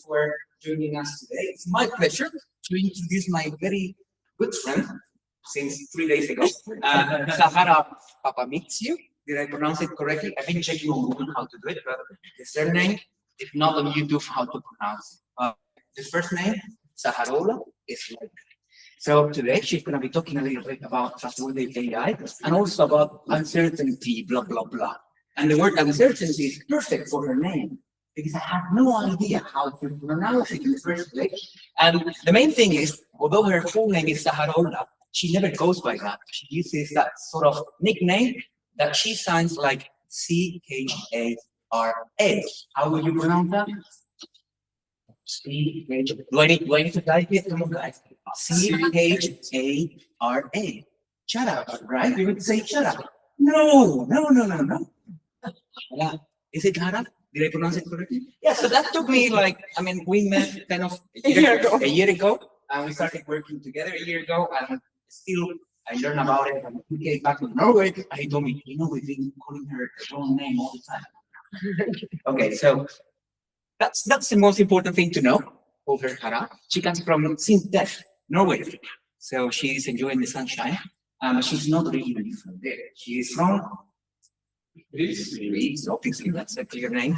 for joining us today. It's my pleasure to introduce my very good friend since 3 days ago, Papamitsiou. Did I pronounce it correctly? I've been checking on Google how to do it, but the surname, if not on YouTube, how to pronounce it. The first name, Zacharoula, is like that. So today she's going to be talking a little bit about trustworthy AI and also about uncertainty, blah, blah, blah. And the word uncertainty is perfect for her name because I have no idea how to pronounce it in the first place. And the main thing is, although her full name is Zacharoula, she never goes by that. She uses that sort of nickname that she sounds like C-H-A-R-A. How would you pronounce that? C-H. Do I need to type it? Come on, guys. C-H-A-R-A. Shut up, right? You would say shut up. No. Is it shut up? Did I pronounce it correctly? Yeah, so that took me we met kind of a year ago, and we started working together a year ago, and still I learned about it, and we came back to Norway, and he told me, we've been calling her the wrong name all the time. Okay, so that's the most important thing to know. Call her Hara. She comes from Sintef, Norway. So she's enjoying the sunshine. She's not originally from there. She is from Greece, obviously, that's a clear name.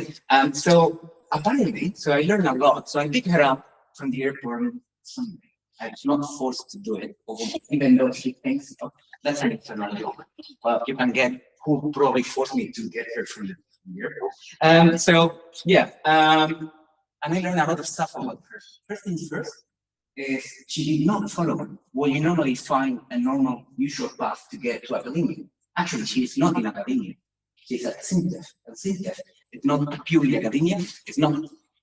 So apparently, I learned a lot. So I picked her up from the airport Sunday. I was not forced to do it, even though she thinks that's an external joke. Well, you can get who probably forced me to get her from the airport. And I learned a lot of stuff about her. First things first is she did not follow what you normally find a normal, usual path to get to academia. Actually, she is not in academia. She's at Sintef. And Sintef is not purely academia, it's not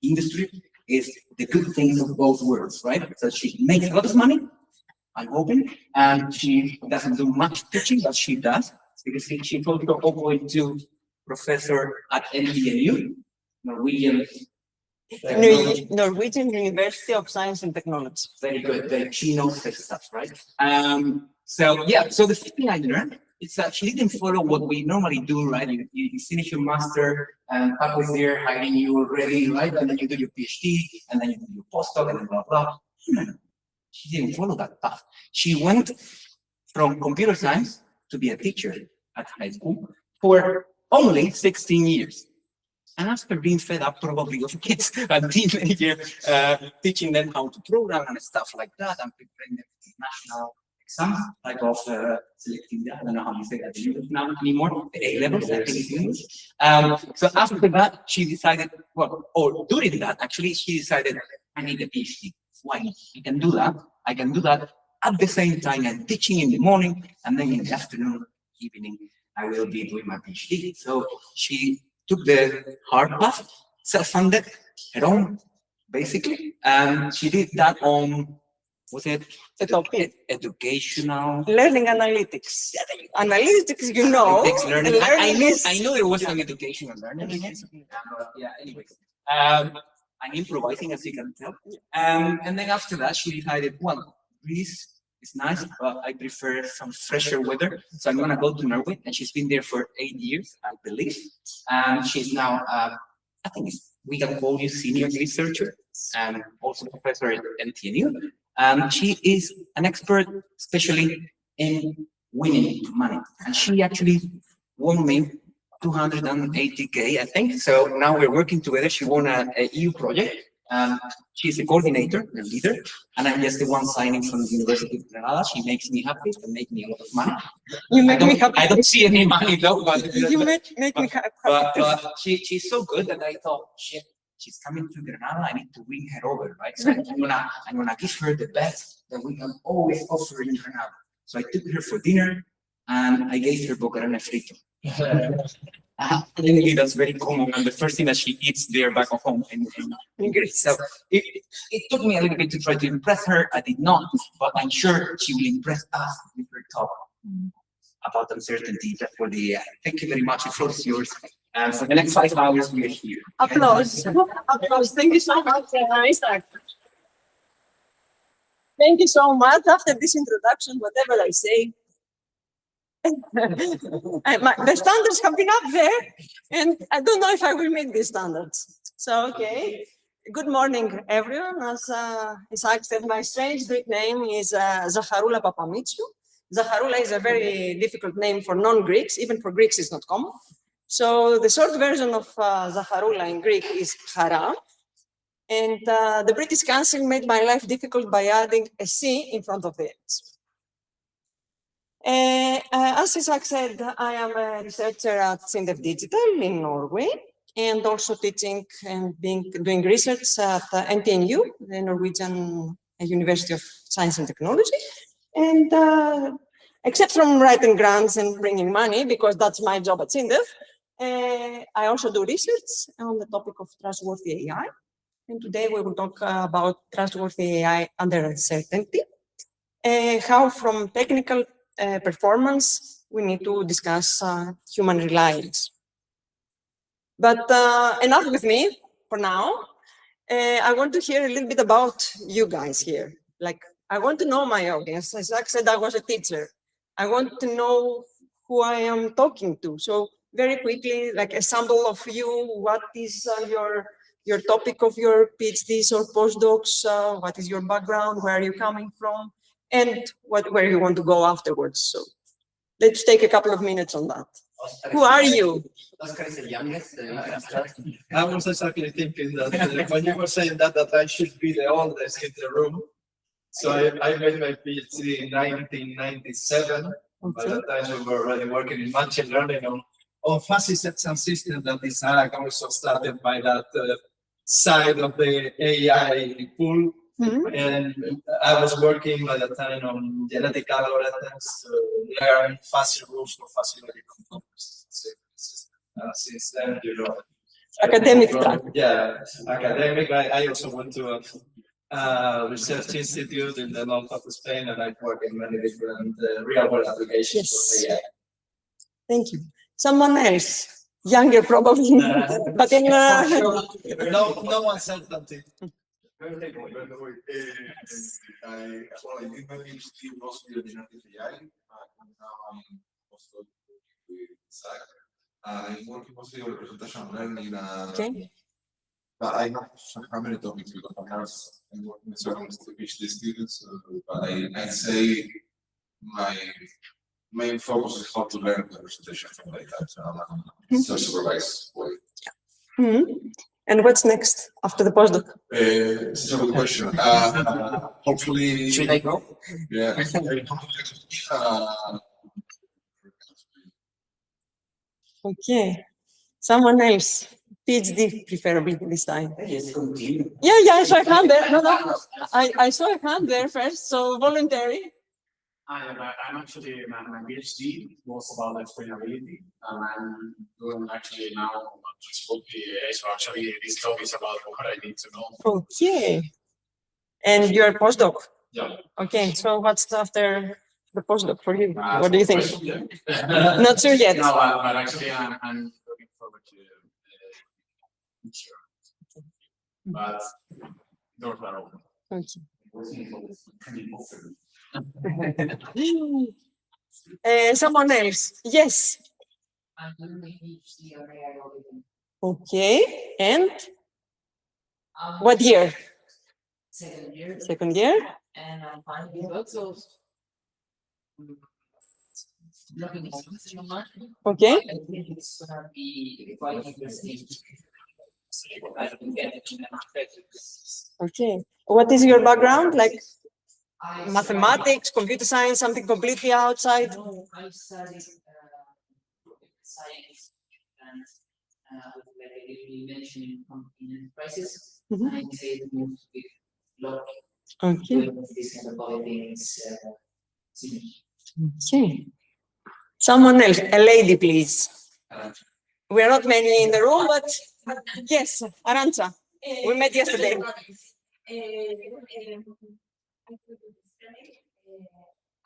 industry, it's the good things of both worlds, right? So she makes a lot of money, I'm hoping, and she doesn't do much teaching, but she does, because she's also 0.2 professor at NTNU, Norwegian University of Science and Technology. Very good. She knows her stuff, right? So the thing I learned is that she didn't follow what we normally do, right? You finish your master, and Paco is there hiring you already, right? And then you do your PhD, and then you do your postdoc, and then blah, blah. No. She didn't follow that path. She went from computer science to be a teacher at high school for only 16 years. And after being fed up probably of kids and teenagers, teaching them how to program and stuff like that, and preparing them for national exams, type of selecting that, I don't know how you say that in English now anymore, the A-levels, I think it's English. So after that, she decided, during that, actually, she decided, I need a PhD. Why? I can do that at the same time I'm teaching in the morning, and then in the afternoon, evening, I will be doing my PhD. So she took the hard path, self-funded, her own, basically, and she did that on, educational learning analytics. Analytics, Analytics learning. I knew there was some educational learning in it. Anyways. I'm improvising, as you can tell. And then after that, she decided, Greece is nice, but I prefer some fresher weather. So I'm going to go to Norway. And she's been there for 8 years, I believe. And she's now, I think we can call you senior researcher and also professor at NTNU. She is an expert, especially in winning money. And she actually won me 280K, I think. So now we're working together. She won an EU project. She's the coordinator, the leader, and I'm just the one signing from the University of Granada. She makes me happy and make me a lot of money. You make me happy. I don't see any money though, but you make me happy. But she's so good that I thought, shit, she's coming to Granada. I need to win her over, right? So I'm gonna give her the best that we can always offer in Granada. So I took her for dinner and I gave her bocarone frito. Really, that's very common, and the first thing that she eats there back home in Greece. So it took me a little bit to try to impress her. I did not, but I'm sure she will impress us with her talk about uncertainty. Trustworthy AI. Thank you very much. The floor is yours. For the next 5 hours, we are here. Applause. Applause. Thank you so much, Isaac. Thank you so much. After this introduction, whatever I say, the standards have been up there, and I don't know if I will meet these standards. So, okay, Good morning, everyone. As Isaac said, my strange Greek name is Zacharoula Papamitsiou. Zacharoula is a very difficult name for non-Greeks. Even for Greeks, it's not common. So the short version of Zacharoula in Greek is Chara. And the British Council made my life difficult by adding a C in front of the H. As Isaac said, I am a researcher at Sindef Digital in Norway, and also teaching and doing research at NTNU, the Norwegian University of Science and Technology. And except from writing grants and bringing money, because that's my job at Sindef, I also do research on the topic of trustworthy AI. And today we will talk about trustworthy AI under uncertainty, how from technical performance we need to discuss human reliance. But enough with me for now. I want to hear a little bit about you guys here. Like, I want to know my audience. As Zach said, I was a teacher. I want to know who I am talking to. So very quickly, like a sample of you, what is your topic of your PhDs or postdocs? What is your background? Where are you coming from? And where you want to go afterwards. So let's take a couple of minutes on that. Who are you? Oscar is the youngest. I was exactly thinking that when you were saying that I should be the oldest in the room. So I made my PhD in 1997. By that time, we were already working in machine learning on fuzzy sets and systems that Isaac also started by that side of the AI pool. And I was working by the time on genetic algorithms to learn fuzzy rules for fuzzy logic components. Since then, you know, Academic track. Yeah, academic. I also went to a research institute in the north of Spain, and I work in many different real-world applications of AI. Thank you. Someone else, younger probably, but in No uncertainty. I did my PhD mostly on generative AI, and now I'm also with Zach. I'm working mostly on representation learning. okay. But I have how many topics because I'm working with certain PhD students. But I say my main focus is how to learn representation from data. So I'm self-supervised way. And what's next after the postdoc? It's a good question. Hopefully, Should I go? yeah. Okay. Someone else, PhD preferably this time. Yes, continue. Yeah, I saw a hand there. No. I saw a hand there first, so voluntary. I'm actually, my PhD was about explainability, and I'm doing actually now trustworthy AI. So actually, this talk is about what I need to know. Okay. And you're a postdoc? Yeah. Okay, so what's after the postdoc for you? What do you think? Yeah. Not sure yet. No, but actually, I'm looking forward to future. But doors are open. Okay. Someone else. Yes. I'm doing my PhD on AI algorithm. Okay. And what year? Second year. Second year. And I'm finding lots of looking at something online. Okay. I think it's gonna be quite interesting. I can get it in the market. Okay. What is your background? Like I mathematics, computer science, something completely outside? No, I studied science and like you mentioned in enterprises. I say the most with lot Okay. of these kind of other things. Okay. Someone else, a lady, please. We are not many in the room, but yes, Arantxa. We met yesterday.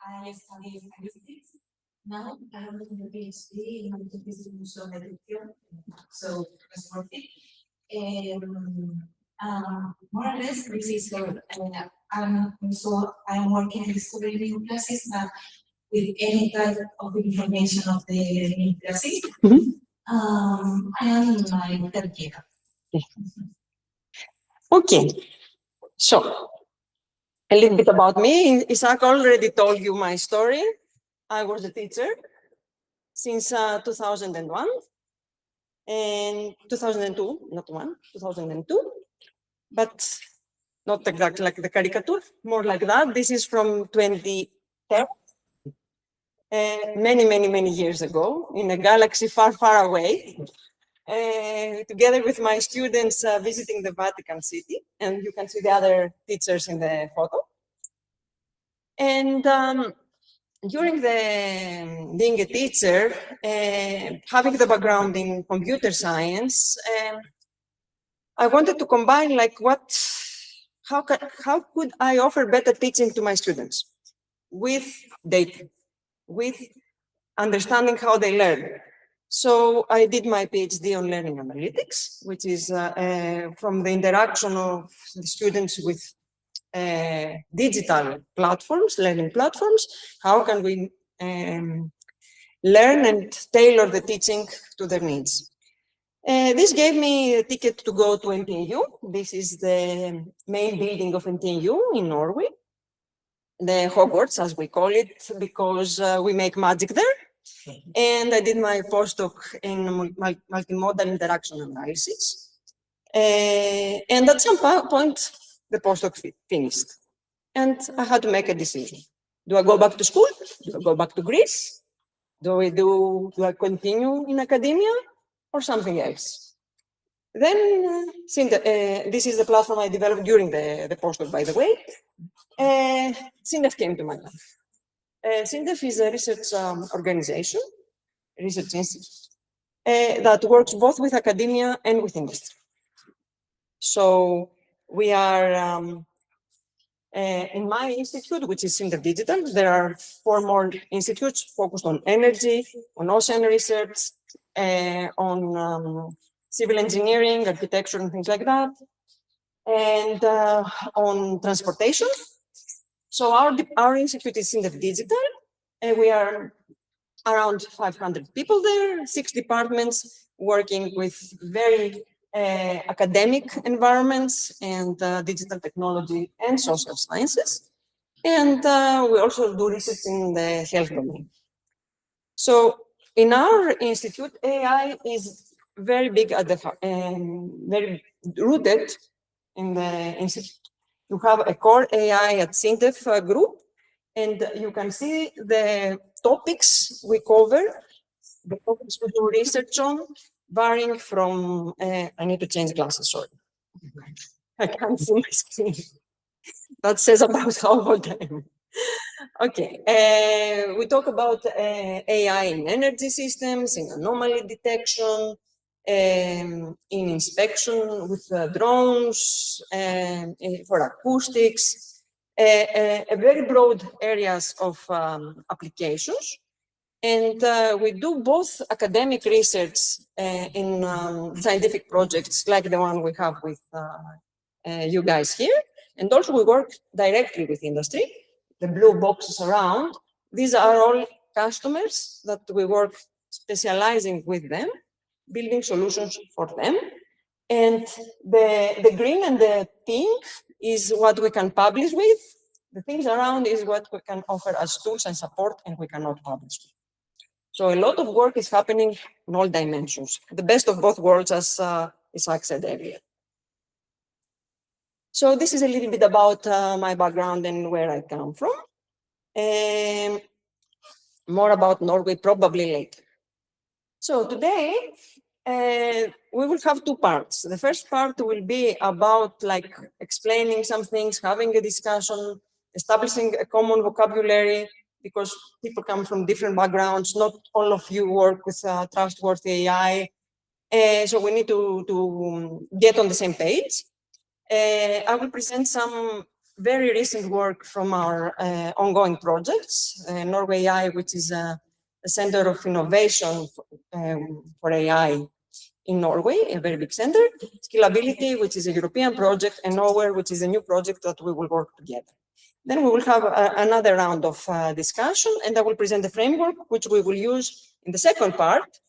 I study statistics. Now I'm doing a PhD in distribution education, so trustworthy. More or less, this is I'm working in discovering new classes, but with any type of information of the new classes. I am in my third year. Okay, so a little bit about me. Isaac already told you my story. I was a teacher since 2001 and 2002, not 2002, but not exactly like the caricature, more like that. This is from 2010, many years ago in a galaxy far away. Together with my students visiting the Vatican City, and you can see the other teachers in the photo. And during being a teacher, having the background in computer science, I wanted to combine like how could I offer better teaching to my students with data, with understanding how they learn. So I did my PhD on learning analytics, which is from the interaction of the students with digital platforms, learning platforms. How can we learn and tailor the teaching to their needs? This gave me a ticket to go to NTNU. This is the main building of NTNU in Norway, the Hogwarts, as we call it, because we make magic there. And I did my postdoc in multimodal interaction analysis. And at some point, the postdoc finished. And I had to make a decision. Do I go back to school? Do I go back to Greece? Do I continue in academia or something else? Then, this is the platform I developed during the postdoc, by the way. SINDEF came to my life. SINDEF is a research organization, research institute, that works both with academia and with industry. So we are, in my institute, which is SINDEF Digital, there are 4 more institutes focused on energy, on ocean research, on civil engineering, architecture, and things like that, and on transportation. So our institute is SINDEF Digital, and we are around 500 people there, 6 departments working with very academic environments and digital technology and social sciences. And we also do research in the health domain. So in our institute, AI is very big at the very rooted in the institute. You have a core AI at SINDEF group, and you can see the topics we cover, the topics we do research on, varying from, I need to change glasses, sorry. I can't see my screen. That says about how old I am. Okay, we talk about AI in energy systems, in anomaly detection, in inspection with drones, for acoustics, very broad areas of applications. And we do both academic research in scientific projects like the one we have with you guys here. And also we work directly with industry. The blue boxes around, these are all customers that we work specializing with them, building solutions for them. And the green and the pink is what we can publish with. The things around is what we can offer as tools and support, and we cannot publish with. So a lot of work is happening in all dimensions. The best of both worlds, as Isaac said earlier. So this is a little bit about my background and where I come from. More about Norway probably later. So today, we will have 2 parts. The first part will be about like explaining some things, having a discussion, establishing a common vocabulary, because people come from different backgrounds. Not all of you work with Trustworthy AI. So we need to get on the same page. I will present some very recent work from our ongoing projects. Norway AI, which is a center of innovation for AI in Norway, a very big center. Scalability, which is a European project, and Nowhere, which is a new project that we will work together. Then we will have another round of discussion, and I will present the framework, which we will use in the second part,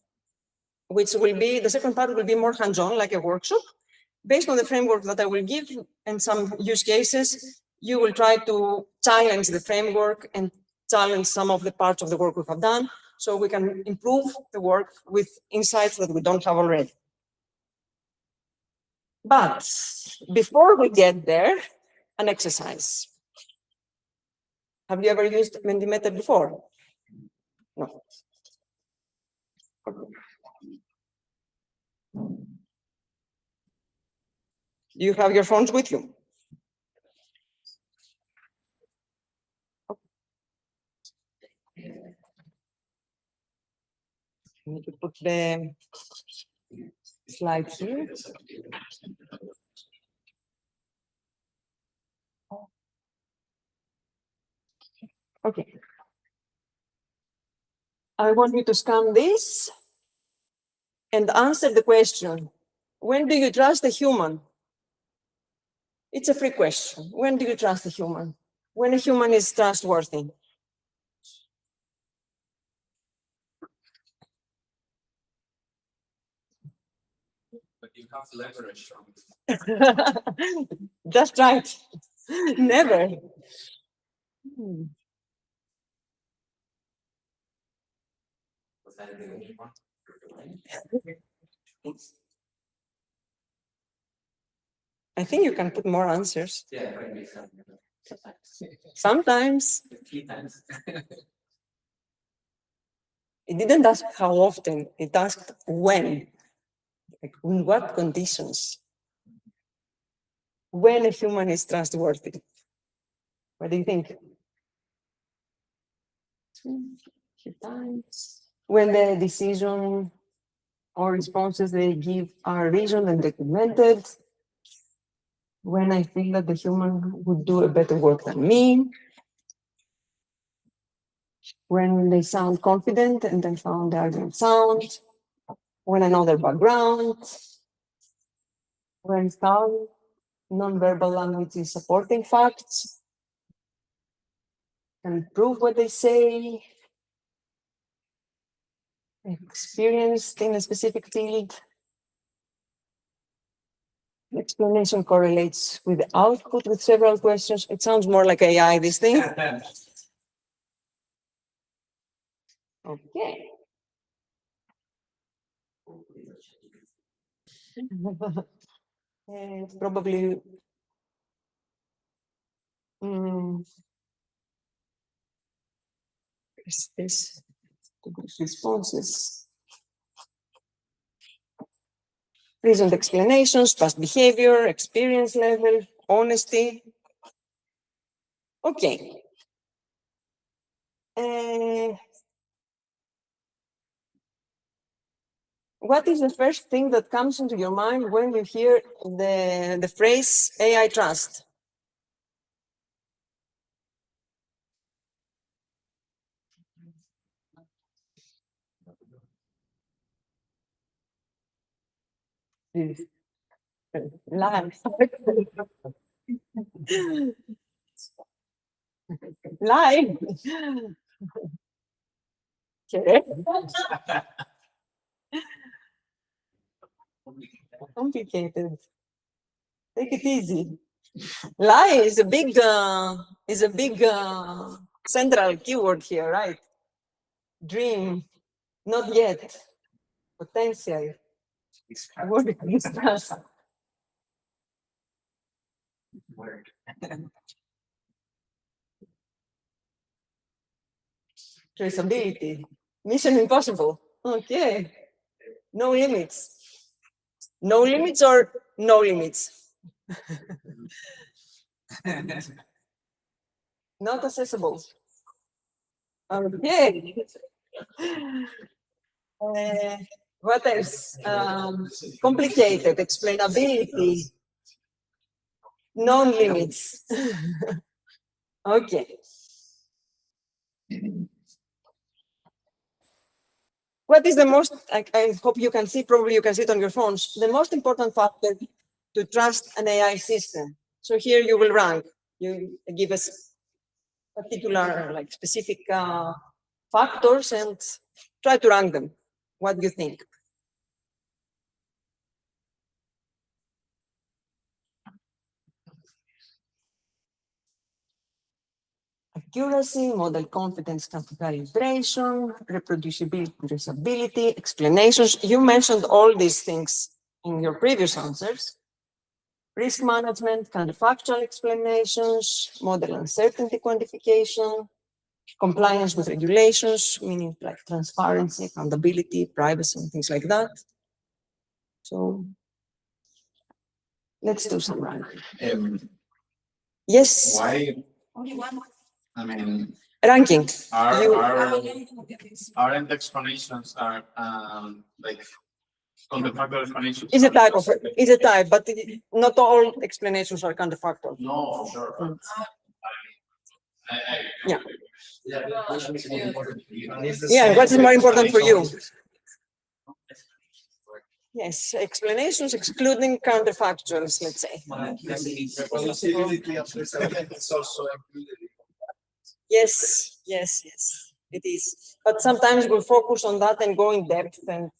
which will be, the second part will be more hands-on, like a workshop. based on the framework that I will give and some use cases, you will try to challenge the framework and challenge some of the parts of the work we have done, so we can improve the work with insights that we don't have already. But before we get there, an exercise. Have you ever used Mentimeter before? No. Do you have your phones with you? I need to put the slide here. Okay. I want you to scan this and answer the question, when do you trust a human? It's a free question. When do you trust a human? When a human is trustworthy? But you have leverage from it. That's right. Never. I think you can put more answers. Yeah, maybe Sometimes 3 times. it didn't ask how often, it asked when. Like, in what conditions? When a human is trustworthy. What do you think? 2 times. When the decision or responses they give are reasoned and documented. When I feel that the human would do a better work than me. When they sound confident and I found the argument sound. When I know their background. When calm, non-verbal language is supporting facts. Can prove what they say. Experienced in a specific field. The explanation correlates with the output with several questions. It sounds more like AI, this thing. Okay. And probably is this responses? Reasoned explanations, past behavior, experience level, honesty. Okay. What is the first thing that comes into your mind when you hear the phrase AI trust? Lie. Lie. Okay. Complicated. Take it easy. Lie is a big central keyword here, right? Dream, not yet. Potential. Word distrust. Traceability. Mission impossible. Okay. No limits. No limits or no limits? Not accessible. Okay. What else? Complicated, explainability. Non-limits. Okay. What is the most, I hope you can see, probably you can see it on your phones, the most important factor to trust an AI system? So here you will rank, you give us particular, like specific factors and try to rank them. What do you think? accuracy, model confidence, calibration, reproducibility, traceability, explanations. You mentioned all these things in your previous answers. Risk management, counterfactual explanations, model uncertainty quantification, compliance with regulations, meaning like transparency, accountability, privacy, and things like that. So let's do some ranking. Yes, Why, Only one. I mean, ranking. our, You- our explanations are, like, counterfactual explanations. Is a type of, is a type, but not all explanations are counterfactual. No, for sure. Mm. I- Yeah. Yeah, which is more important for you. And it's the Yeah, same what is with more important for you? explanations. Yes, explanations excluding counterfactuals, let's say. Reproducibility and traceability is also included. Yes, yes, yes, it is. But sometimes we'll focus on that and go in depth and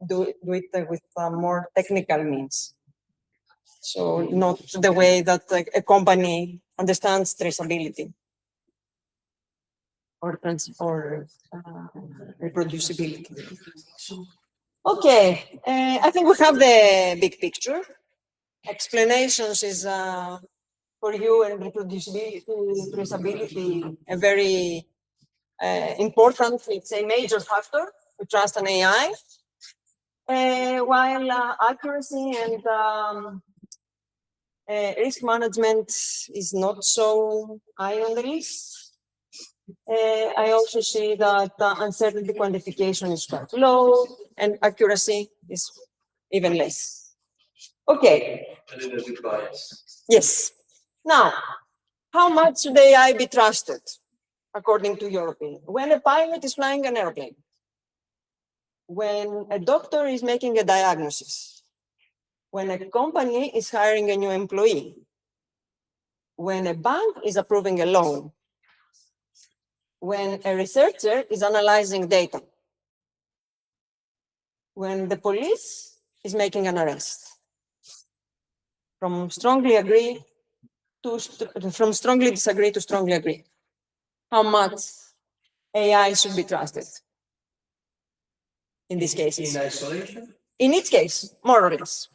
do it with more technical means. So not the way that a company understands traceability or reproducibility. Okay, I think we have the big picture. Explanations is for you and reproducibility, traceability, a very important, let's say, major factor to trust an AI. While accuracy and risk management is not so high on the list. I also see that uncertainty quantification is quite low and accuracy is even less. Okay. A little bit biased. Yes. Now, how much should AI be trusted, according to your opinion? When a pilot is flying an airplane, when a doctor is making a diagnosis, when a company is hiring a new employee, when a bank is approving a loan, when a researcher is analyzing data, when the police is making an arrest. From strongly agree to from strongly disagree to strongly agree. How much AI should be trusted in these cases? In isolation? In each case, more or less.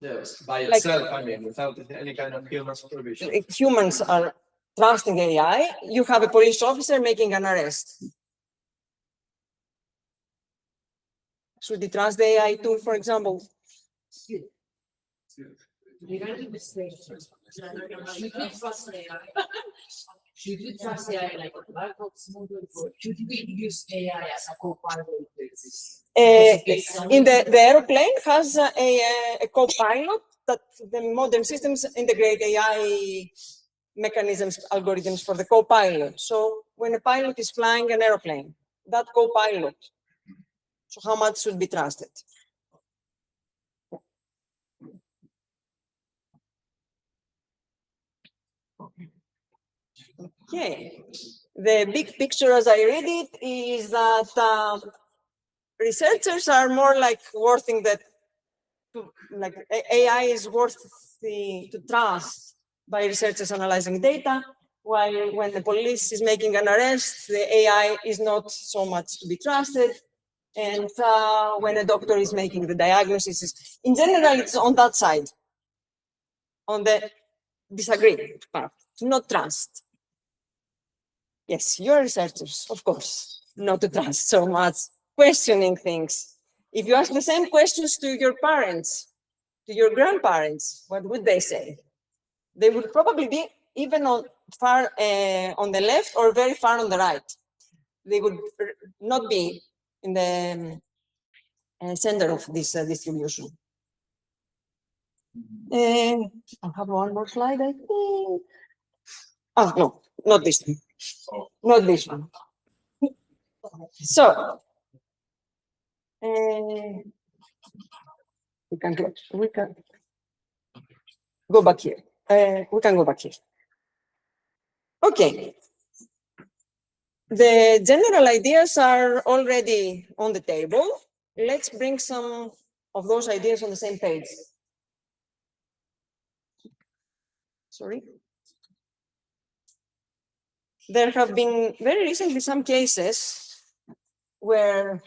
Yes, by Like- itself, I mean, without any kind of human supervision. If humans are trusting AI, you have a police officer making an arrest. Should you trust the AI tool, for example? Regarding the stations, should we trust AI? Should we trust AI like a black box model, or should we use AI as a co-pilot to exist? In the airplane has a co-pilot that the modern systems integrate AI mechanisms, algorithms for the co-pilot. So when a pilot is flying an airplane, that co-pilot, so how much should be trusted? Okay, the big picture as I read it is that researchers are more like worthing that, like AI is worth to trust by researchers analyzing data, while when the police is making an arrest, the AI is not so much to be trusted. And when a doctor is making the diagnosis, in general, it's on that side, on the disagree part, not trust. Yes, you're researchers, of course, not to trust so much, questioning things. If you ask the same questions to your parents, to your grandparents, what would they say? They would probably be even on far on the left or very far on the right. They would not be in the center of this distribution. I have one more slide, I think. Oh, no, not this one. Not this one. So, we can go back here. We can go back here. Okay. The general ideas are already on the table. Let's bring some of those ideas on the same page. Sorry. there have been very recently some cases where,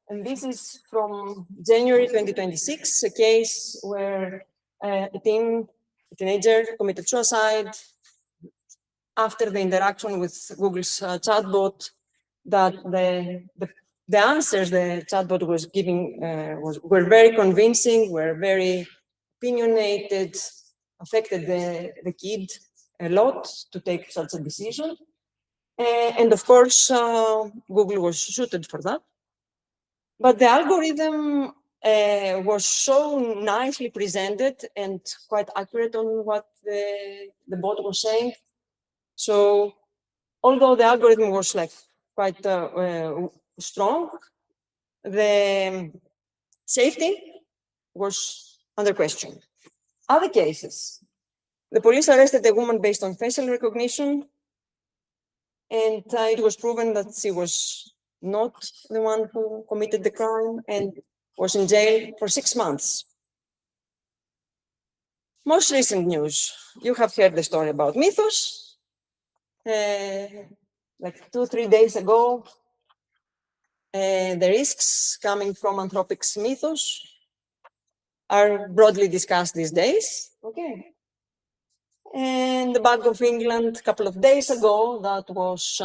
and this is from January 2026, a case where a teenager committed suicide after the interaction with Google's chatbot, that the answers the chatbot was giving were very convincing, were very opinionated, affected the kid a lot to take such a decision. And of course, Google was suited for that. But the algorithm was so nicely presented and quite accurate on what the bot was saying. So although the algorithm was like quite strong, the safety was under question. Other cases, the police arrested a woman based on facial recognition, and it was proven that she was not the one who committed the crime and was in jail for 6 months. Most recent news, you have heard the story about Mythos. Like 2-3 days ago, the risks coming from Anthropic's Mythos are broadly discussed these days. Okay. And the Bank of England, a couple of days ago, that was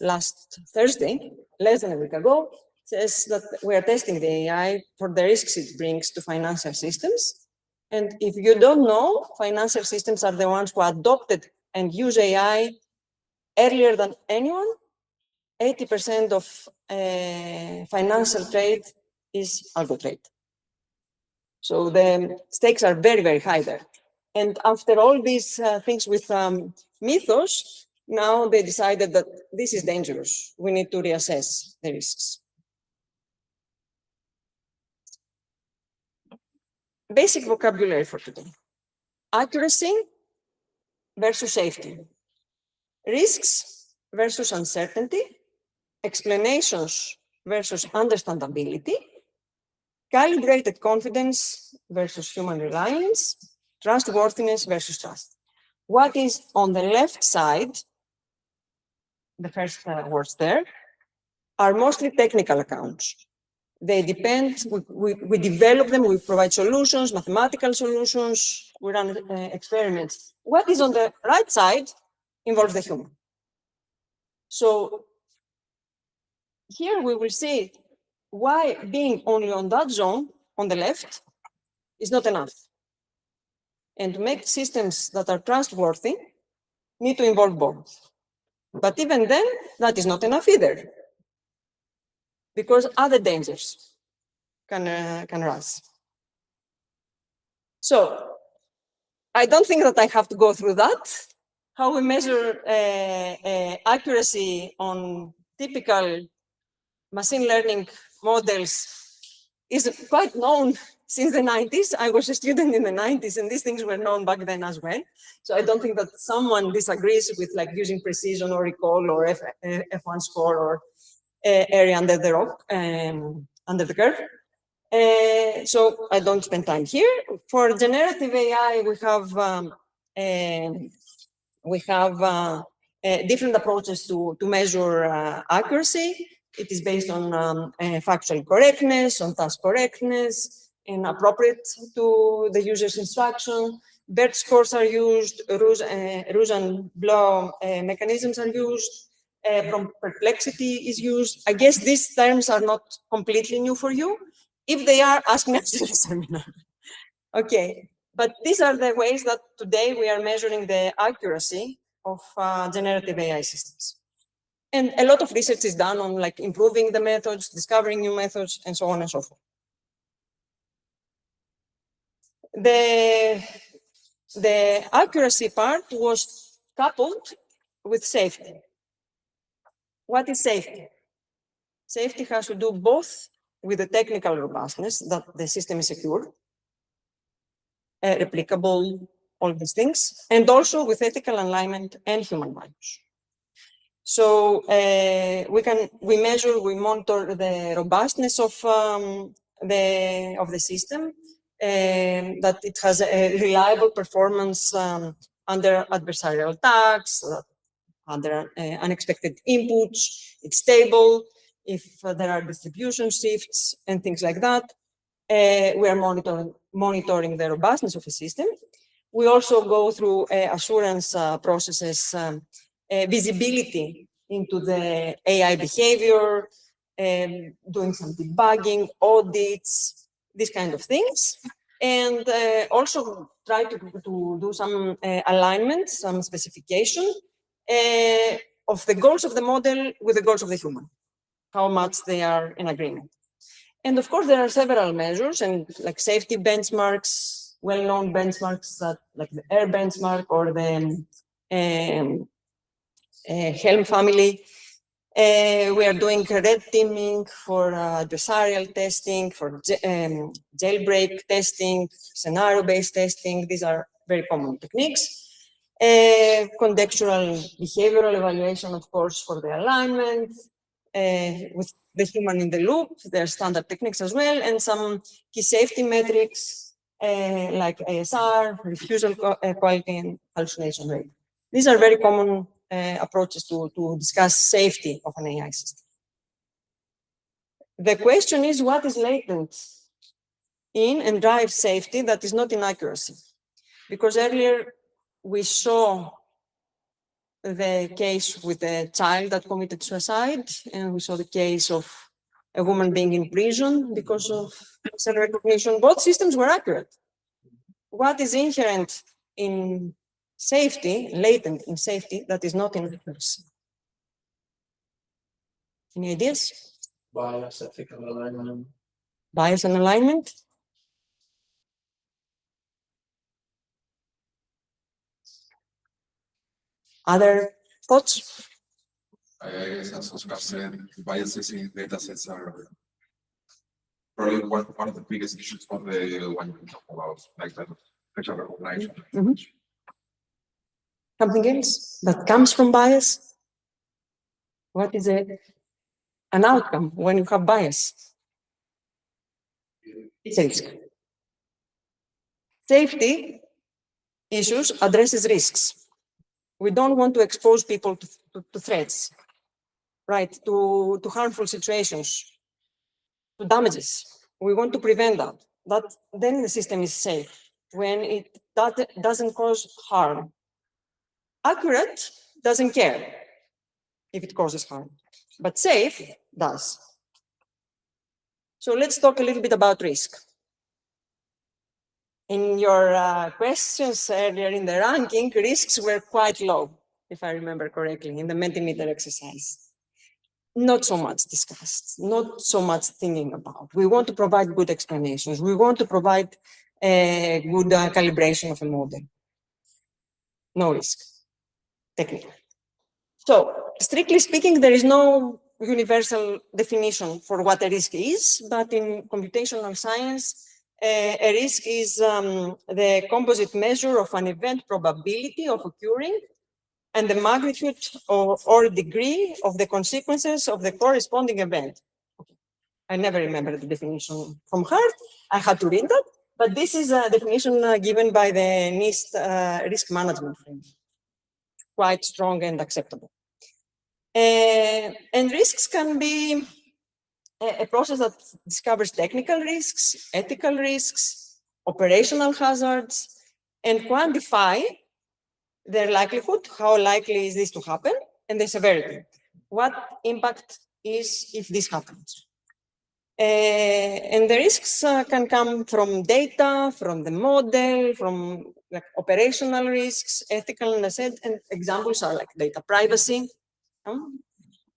last Thursday, less than a week ago, says that we are testing the AI for the risks it brings to financial systems. And if you don't know, financial systems are the ones who adopted and use AI earlier than anyone. 80% of financial trade is algo trade. So the stakes are very, very high there. And after all these things with Mythos, now they decided that this is dangerous. We need to reassess the risks. Basic vocabulary for today. Accuracy versus safety. Risks versus uncertainty. Explanations versus understandability. Calibrated confidence versus human reliance. Trustworthiness versus trust. What is on the left side, the first words there, are mostly technical accounts. They depend, we develop them, we provide solutions, mathematical solutions, we run experiments. What is on the right side involves the human. So here we will see why being only on that zone on the left is not enough. And to make systems that are trustworthy need to involve both. But even then, that is not enough either, because other dangers can rise. So I don't think that I have to go through that. How we measure accuracy on typical machine learning models is quite known since the 90s. I was a student in the 90s, and these things were known back then as well. So I don't think that someone disagrees with like using precision or recall or F1 score or area under the rock, under the curve. So I don't spend time here. For generative AI, we have different approaches to measure accuracy. It is based on factual correctness, on task correctness, and appropriate to the user's instruction. BERT scores are used, rouge and blanc mechanisms are used, from perplexity is used. I guess these terms are not completely new for you. If they are, ask me after the seminar. Okay, but these are the ways that today we are measuring the accuracy of generative AI systems. And a lot of research is done on like improving the methods, discovering new methods, and so on and so forth. The accuracy part was coupled with safety. What is safety? Safety has to do both with the technical robustness, that the system is secure, replicable, all these things, and also with ethical alignment and human values. So we measure, we monitor the robustness of the system, that it has a reliable performance under adversarial attacks, that other unexpected inputs, it's stable. If there are distribution shifts and things like that, we are monitoring the robustness of a system. We also go through assurance processes, visibility into the AI behavior, doing some debugging, audits, these kind of things. And also try to do some alignment, some specification of the goals of the model with the goals of the human, how much they are in agreement. And of course, there are several measures and like safety benchmarks, well-known benchmarks that like the air benchmark or the Helm family. We are doing red teaming for adversarial testing, for jailbreak testing, scenario-based testing. These are very common techniques. Contextual behavioral evaluation, of course, for the alignment with the human in the loop. There are standard techniques as well, and some key safety metrics like ASR, refusal quality, and hallucination rate. These are very common approaches to discuss safety of an AI system. The question is, what is latent in and drives safety that is not inaccuracy? Because earlier we saw the case with a child that committed suicide, and we saw the case of a woman being in prison because of recognition. Both systems were accurate. What is inherent in safety, latent in safety, that is not in accuracy? Any ideas? Bias, ethical alignment. Bias and alignment? Other thoughts? I guess as Oscar said, biases in data sets are probably one of the biggest issues for the when we talk about like that facial recognition. Mhm. Something else that comes from bias? What is an outcome when you have bias? It's a risk. Safety issues addresses risks. We don't want to expose people to threats, right? To harmful situations, to damages. We want to prevent that. Then the system is safe when it doesn't cause harm. Accurate doesn't care if it causes harm, but safe does. So let's talk a little bit about risk. In your questions earlier in the ranking, risks were quite low, if I remember correctly, in the Mentimeter exercise. Not so much discussed, not so much thinking about. We want to provide good explanations. We want to provide a good calibration of a model. No risk, technically. So, strictly speaking, there is no universal definition for what a risk is, but in computational science, a risk is the composite measure of an event probability of occurring and the magnitude or degree of the consequences of the corresponding event. I never remember the definition from heart. I had to read that, but this is a definition given by the NIST risk management framework. Quite strong and acceptable. And risks can be a process that discovers technical risks, ethical risks, operational hazards, and quantify their likelihood, how likely is this to happen, and the severity. What impact is if this happens? And the risks can come from data, from the model, from like operational risks, ethical, and I said, and examples are like data privacy,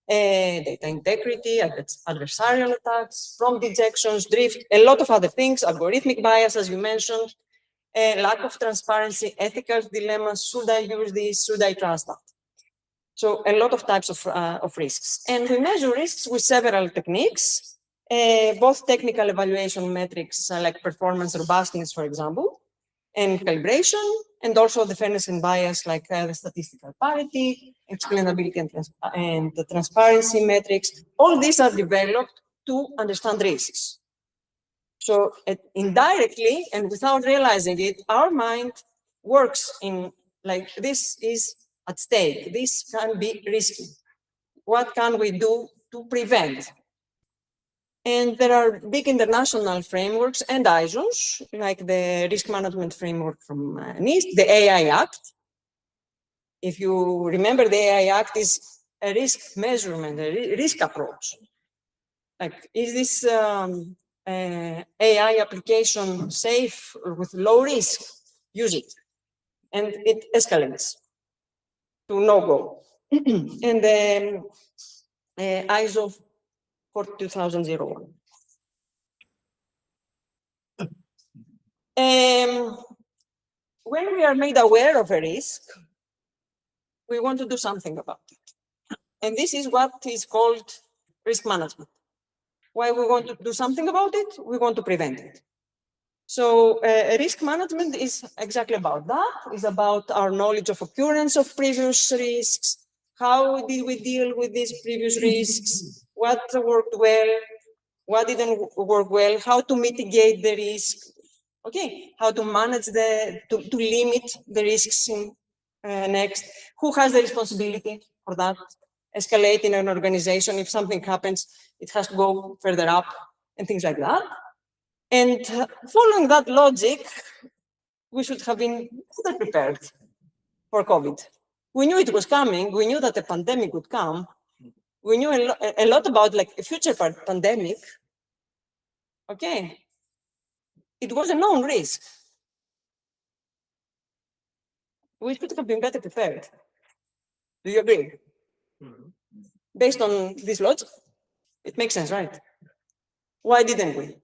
data integrity, adversarial attacks, prompt dejections, drift, a lot of other things, algorithmic bias, as you mentioned, lack of transparency, ethical dilemmas, should I use this, should I trust that? So a lot of types of risks. And we measure risks with several techniques, both technical evaluation metrics like performance robustness, for example, and calibration, and also the fairness and bias like the statistical parity, explainability and the transparency metrics. All these are developed to understand risks. So indirectly and without realizing it, our mind works in like this is at stake. This can be risky. What can we do to prevent? And there are big international frameworks and ISOs, like the risk management framework from NIST, the AI Act. If you remember, the AI Act is a risk measurement, a risk approach. Like, is this AI application safe or with low risk? Use it. And it escalates to no-go. And then ISO 42001. When we are made aware of a risk, we want to do something about it. And this is what is called risk management. Why we want to do something about it? We want to prevent it. So risk management is exactly about that. It's about our knowledge of occurrence of previous risks. How did we deal with these previous risks? What worked well? What didn't work well? How to mitigate the risk? Okay, how to manage to limit the risks in next? Who has the responsibility for that? Escalate in an organization. If something happens, it has to go further up and things like that. And following that logic, we should have been better prepared for COVID. We knew it was coming. We knew that a pandemic would come. We knew a lot about like a future pandemic. Okay, it was a known risk. We should have been better prepared. Do you agree? Based on this logic, it makes sense, right? Why didn't we?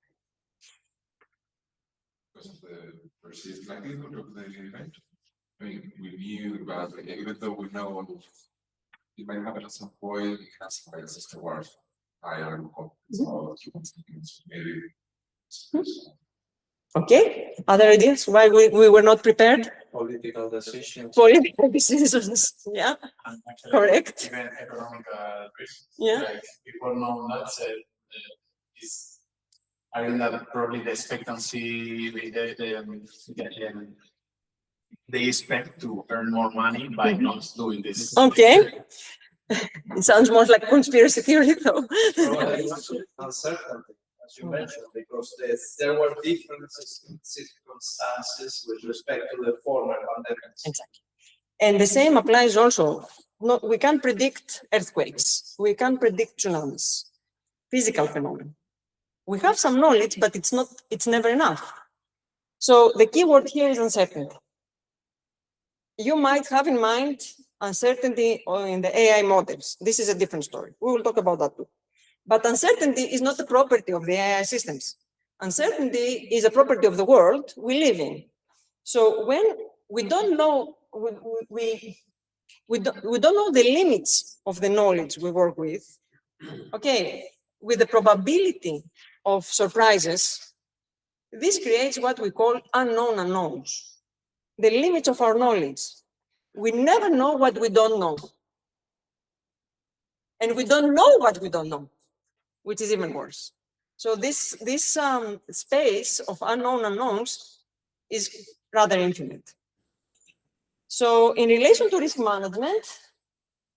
Because of the perceived likelihood of the event. I mean, we knew about it, even though we know it might happen at some point, it has biases towards higher confidence, maybe. Okay, other ideas why we were not prepared? Political decisions. Political decisions, yeah, And actually, correct. even economic risk. Yeah. Like people know that is having that probably the expectancy they expect to earn more money by not doing this. Okay. It sounds more like conspiracy theory though. Uncertainty, as you mentioned, because there were different circumstances with respect to the former pandemics. Exactly. And the same applies also. No, we can't predict earthquakes. We can't predict tsunamis, physical phenomena. We have some knowledge, but it's never enough. So the key word here is uncertainty. You might have in mind uncertainty in the AI models. This is a different story. We will talk about that too. But uncertainty is not a property of the AI systems. Uncertainty is a property of the world we live in. So when we don't know, we don't know the limits of the knowledge we work with, okay, with the probability of surprises, this creates what we call unknown unknowns, the limits of our knowledge. We never know what we don't know. And we don't know what we don't know, which is even worse. So this space of unknown unknowns is rather infinite. So in relation to risk management,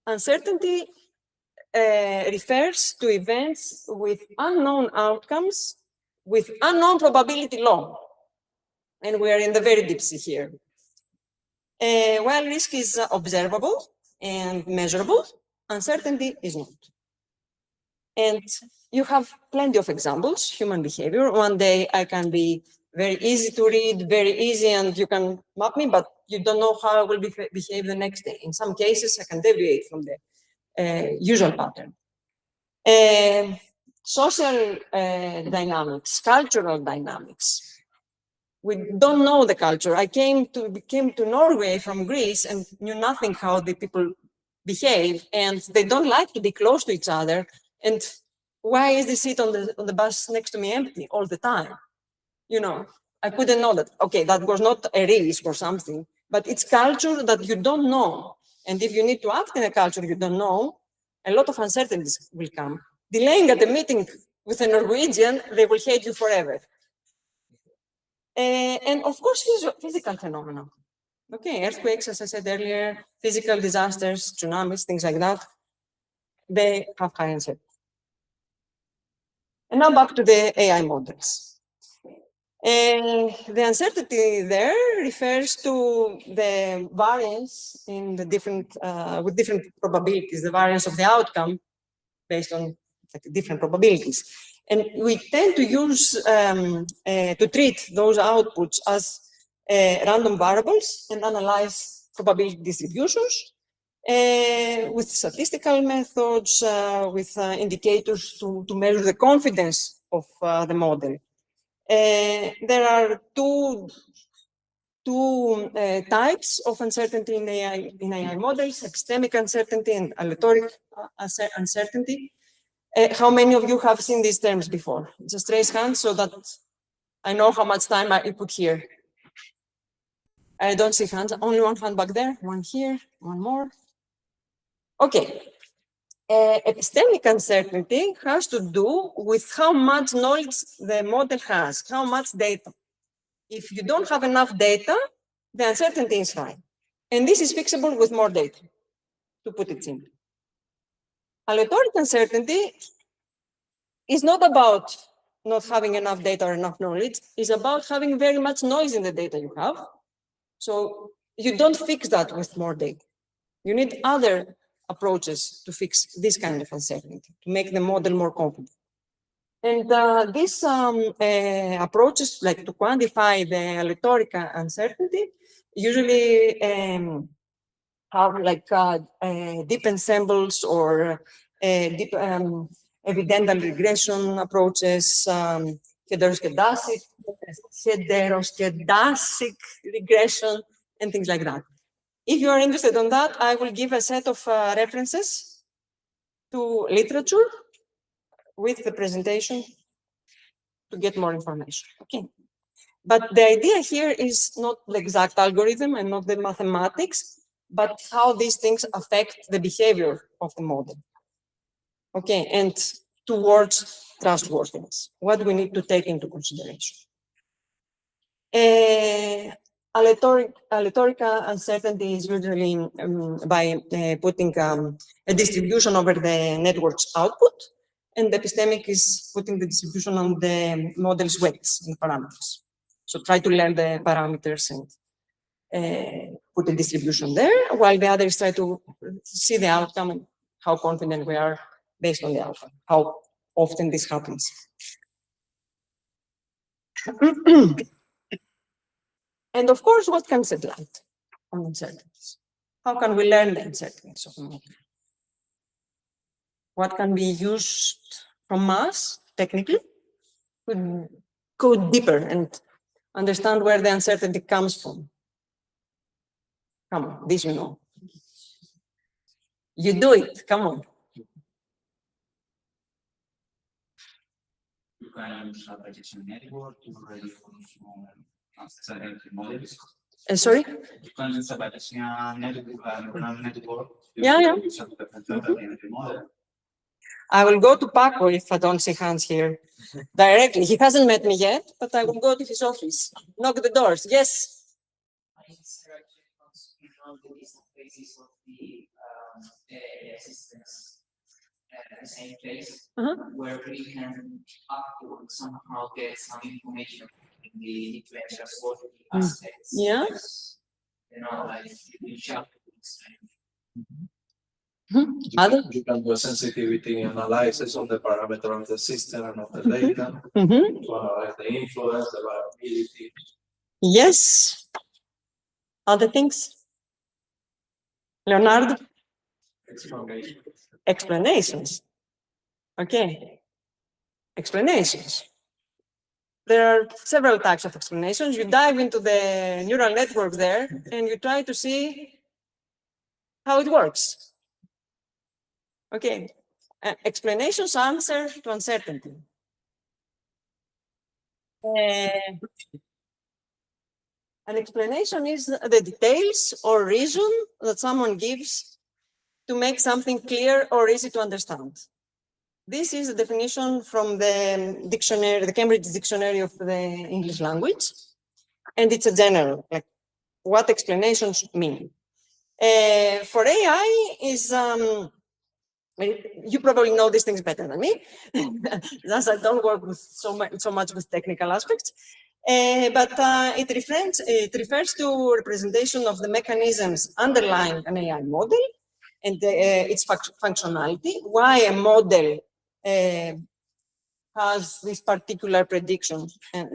uncertainty refers to events with unknown outcomes, with unknown probability law. And we are in the very deep sea here. While risk is observable and measurable, uncertainty is not. And you have plenty of examples, human behavior. One day I can be very easy to read, very easy, and you can map me, but you don't know how I will behave the next day. In some cases, I can deviate from the usual pattern. Social dynamics, cultural dynamics. We don't know the culture. I came to Norway from Greece and knew nothing how the people behave, and they don't like to be close to each other. And why is the seat on the bus next to me empty all the time? You know, I couldn't know that. Okay, that was not a risk or something, but it's culture that you don't know. And if you need to act in a culture you don't know, a lot of uncertainties will come. Delaying at a meeting with a Norwegian, they will hate you forever. And of course, physical phenomena. Okay, earthquakes, as I said earlier, physical disasters, tsunamis, things like that, they have high uncertainty. And now back to the AI models. The uncertainty there refers to the variance in the different, with different probabilities, the variance of the outcome based on different probabilities. And we tend to use, to treat those outputs as random variables and analyze probability distributions with statistical methods, with indicators to measure the confidence of the model. There are two types of uncertainty in AI models: epistemic uncertainty and aleatoric uncertainty. How many of you have seen these terms before? Just raise hands so that I know how much time I put here. I don't see hands. Only one hand back there, one here, one more. Okay. Epistemic uncertainty has to do with how much knowledge the model has, how much data. If you don't have enough data, the uncertainty is high. And this is fixable with more data, to put it simply. Aleatoric uncertainty is not about not having enough data or enough knowledge, it's about having very much noise in the data you have. So you don't fix that with more data. You need other approaches to fix this kind of uncertainty, to make the model more confident. And these approaches, like to quantify the aleatoric uncertainty, usually have like deep ensembles or deep evidential regression approaches, heteroscedastic regression, and things like that. If you are interested in that, I will give a set of references to literature with the presentation to get more information. Okay. But the idea here is not the exact algorithm and not the mathematics, but how these things affect the behavior of the model. Okay, and towards trustworthiness, what we need to take into consideration. Aleatoric uncertainty is usually by putting a distribution over the network's output, and the epistemic is putting the distribution on the model's weights and parameters. So try to learn the parameters and put the distribution there, while the others try to see the outcome and how confident we are based on the outcome, how often this happens. And of course, what can shed light on uncertainties? How can we learn the uncertainties of the model? What can be used from us, technically, to go deeper and understand where the uncertainty comes from? Come on, this you know. You do it, come on. You can use a prediction network to ready for uncertainty models. Sorry? You can use a prediction network. Yeah. I will go to Paco if I don't see hands here directly. He hasn't met me yet, but I will go to his office. Knock the doors. Yes. Phases of the systems at the same place, where we can somehow get some information in the trustworthy aspects. Yeah. You know, like you shall. You can do a sensitivity analysis of the parameter of the system and of the data to analyze the influence, the variability. Yes. Other things? Leonardo? Explanations. Okay. Explanations. There are several types of explanations. You dive into the neural network there and you try to see how it works. Okay. Explanations answer to uncertainty. An explanation is the details or reason that someone gives to make something clear or easy to understand. This is a definition from the dictionary, the Cambridge Dictionary of the English language. And it's a general, like what explanations mean. For AI is, you probably know these things better than me, as I don't work with so much with technical aspects. But it refers to representation of the mechanisms underlying an AI model and its functionality, why a model has this particular prediction and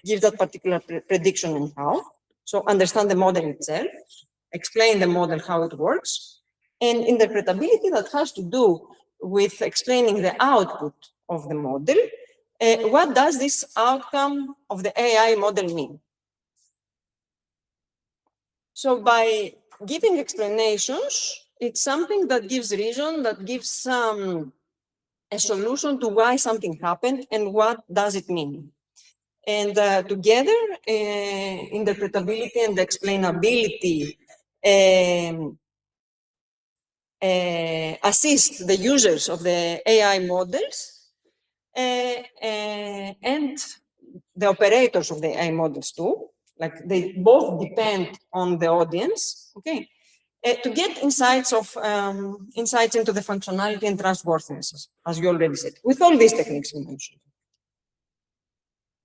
gives that particular prediction and how. So understand the model itself, explain the model, how it works, and interpretability that has to do with explaining the output of the model. What does this outcome of the AI model mean? So by giving explanations, it's something that gives reason, that gives a solution to why something happened and what does it mean. And together, interpretability and explainability assist the users of the AI models and the operators of the AI models too. Like they both depend on the audience, okay, to get insights into the functionality and trustworthiness, as you already said, with all these techniques you mentioned.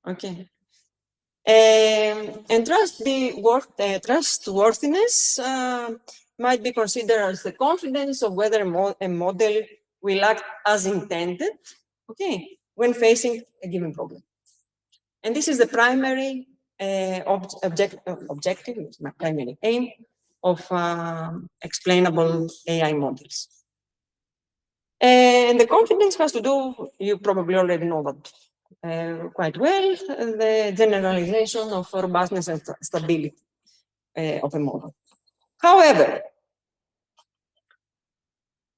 Okay. And trustworthiness might be considered as the confidence of whether a model will act as intended, okay, when facing a given problem. And this is the primary objective, my primary aim of explainable AI models. And the confidence has to do, you probably already know that quite well, the generalization of robustness and stability of a model. However,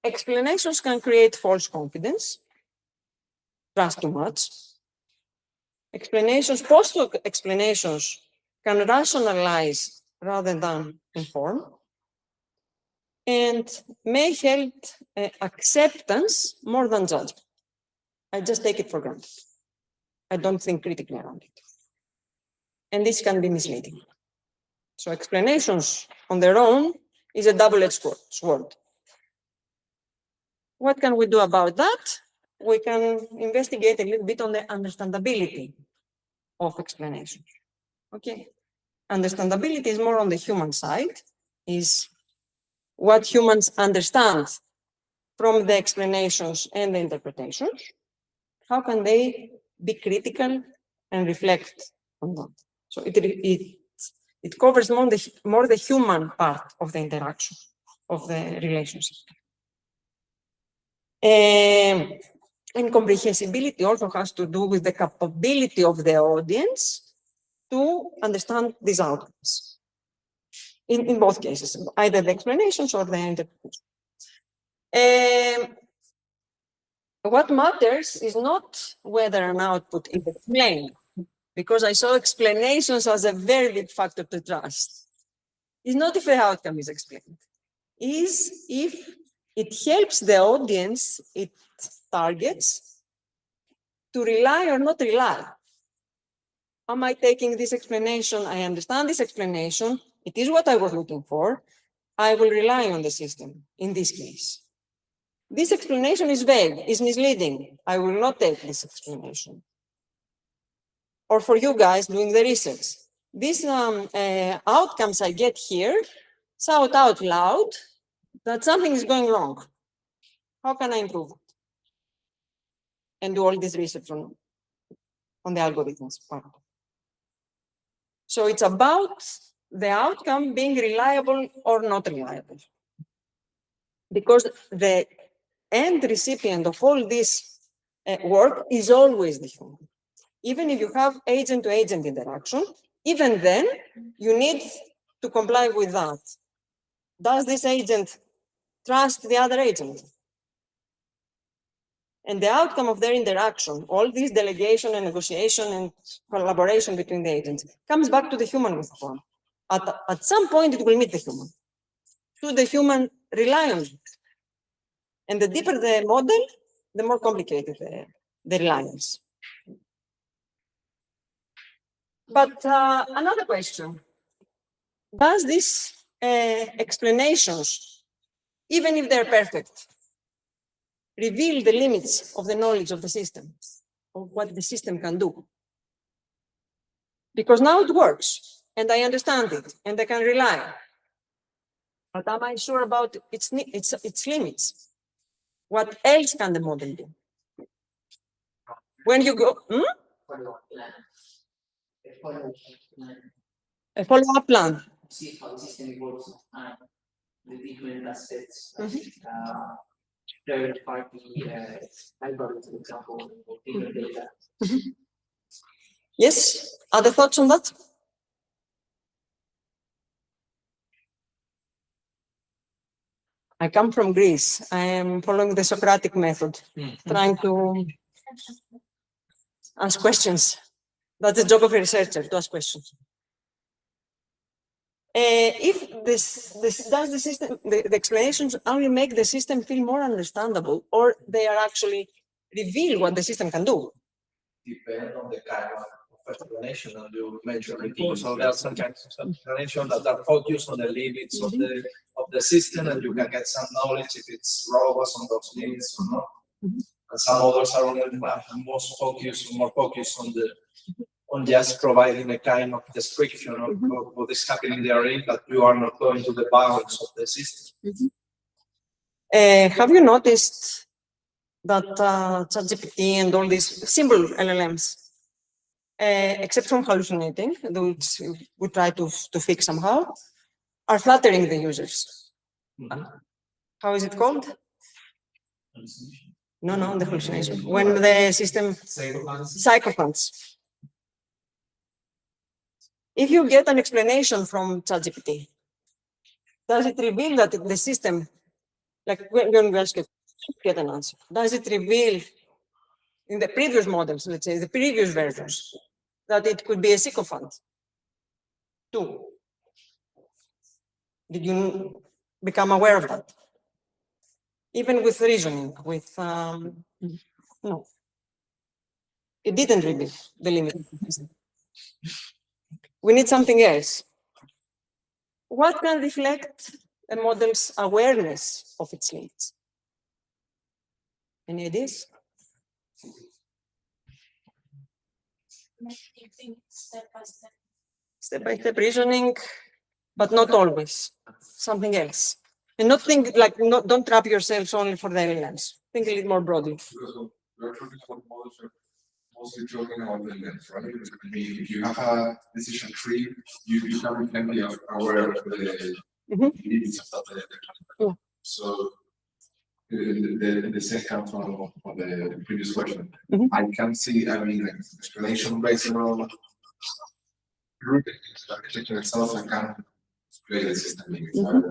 explanations can create false confidence, trust too much. Post-hoc explanations can rationalize rather than inform, and may help acceptance more than judgment. I just take it for granted. I don't think critically around it. And this can be misleading. So explanations on their own is a double-edged sword. What can we do about that? We can investigate a little bit on the understandability of explanations. Okay. Understandability is more on the human side, is what humans understand from the explanations and the interpretations. How can they be critical and reflect on that? So it covers more the human part of the interaction, of the relationship. And comprehensibility also has to do with the capability of the audience to understand these outcomes. In both cases, either the explanations or the interpretation. What matters is not whether an output is explained, because I saw explanations as a very big factor to trust. It's not if the outcome is explained, is if it helps the audience it targets to rely or not rely. Am I taking this explanation? I understand this explanation. It is what I was looking for. I will rely on the system in this case. This explanation is vague, is misleading. I will not take this explanation. Or for you guys doing the research, these outcomes I get here shout out loud that something is going wrong. How can I improve it? And do all this research on the algorithms part. So it's about the outcome being reliable or not reliable. Because the end recipient of all this work is always the human. Even if you have agent-to-agent interaction, even then, you need to comply with that. Does this agent trust the other agent? And the outcome of their interaction, all this delegation and negotiation and collaboration between the agents, comes back to the human with the form. At some point, it will meet the human. Should the human rely on it? And the deeper the model, the more complicated the reliance. But another question. does these explanations, even if they're perfect, reveal the limits of the knowledge of the system, of what the system can do? Because now it works, and I understand it, and I can rely. But am I sure about its limits? What else can the model do? When you go, Follow-up plan. A follow-up plan. a follow-up plan. See how the system works and the different aspects. Third party algorithms, for example, or bigger data. Yes, other thoughts on that? I come from Greece. I am following the Socratic method, trying to ask questions. That's the job of a researcher, to ask questions. If does the system, the explanations only make the system feel more understandable, or they are actually reveal what the system can do? Depend on the kind of explanation that you mentioned before. So there are some kinds of explanation that are focused on the limits of the system, and you can get some knowledge if it's robust on those limits or not. And some others are more focused on just providing a kind of description of what is happening therein, but you are not going to the bounds of the system. Have you noticed that ChatGPT and all these simple LLMs, except from hallucinating, which we try to fix somehow, are flattering the users? How is it called? No, the hallucination. When the system psychophants. If you get an explanation from ChatGPT, does it reveal that the system, like when you ask it, get an answer, does it reveal in the previous models, let's say the previous versions, that it could be a sycophant too? Did you become aware of that? Even with reasoning, with no, it didn't reveal the limit. We need something else. What can reflect a model's awareness of its limits? Any ideas? Step by step. Step-by-step reasoning, but not always. Something else. And not think like, don't trap yourselves only for the LLMs. Think a little more broadly. Because we're talking about models, we're mostly talking about the length, right? I mean, if you have a decision tree, you can be aware of the limits of that. So the second one of the previous question, I can see, I mean, like, explanation based on grouping the architecture itself, I can create a system limits, not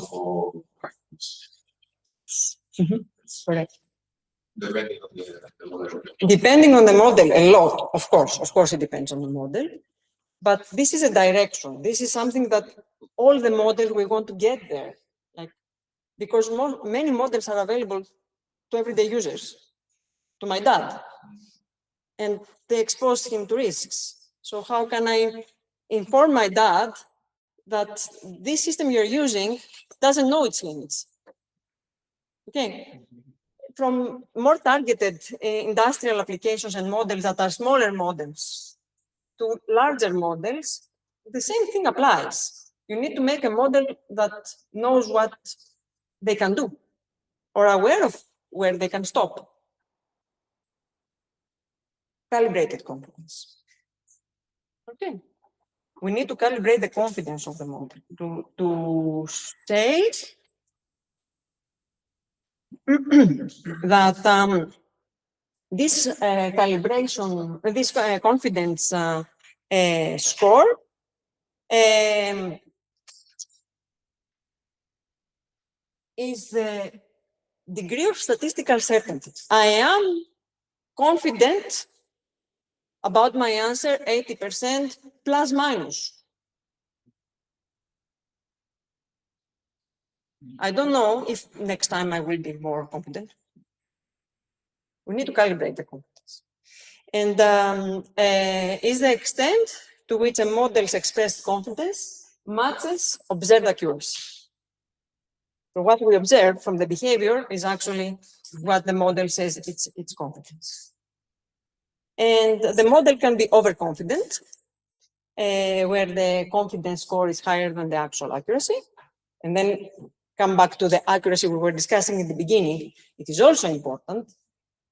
for practice. Correct. Depending on the model. Depending on the model, a lot, of course it depends on the model. But this is a direction. This is something that all the models we want to get there. Like, because many models are available to everyday users, to my dad, and they expose him to risks. So how can I inform my dad that this system you're using doesn't know its limits? Okay. From more targeted industrial applications and models that are smaller models to larger models, the same thing applies. You need to make a model that knows what they can do or aware of where they can stop. Calibrated confidence. Okay. We need to calibrate the confidence of the model to say that this calibration, this confidence score is the degree of statistical certainty. I am confident about my answer 80% plus minus. I don't know if next time I will be more confident. We need to calibrate the confidence. And is the extent to which a model's expressed confidence matches observed accuracy. So what we observe from the behavior is actually what the model says it's confidence. And the model can be overconfident, where the confidence score is higher than the actual accuracy. And then come back to the accuracy we were discussing in the beginning. It is also important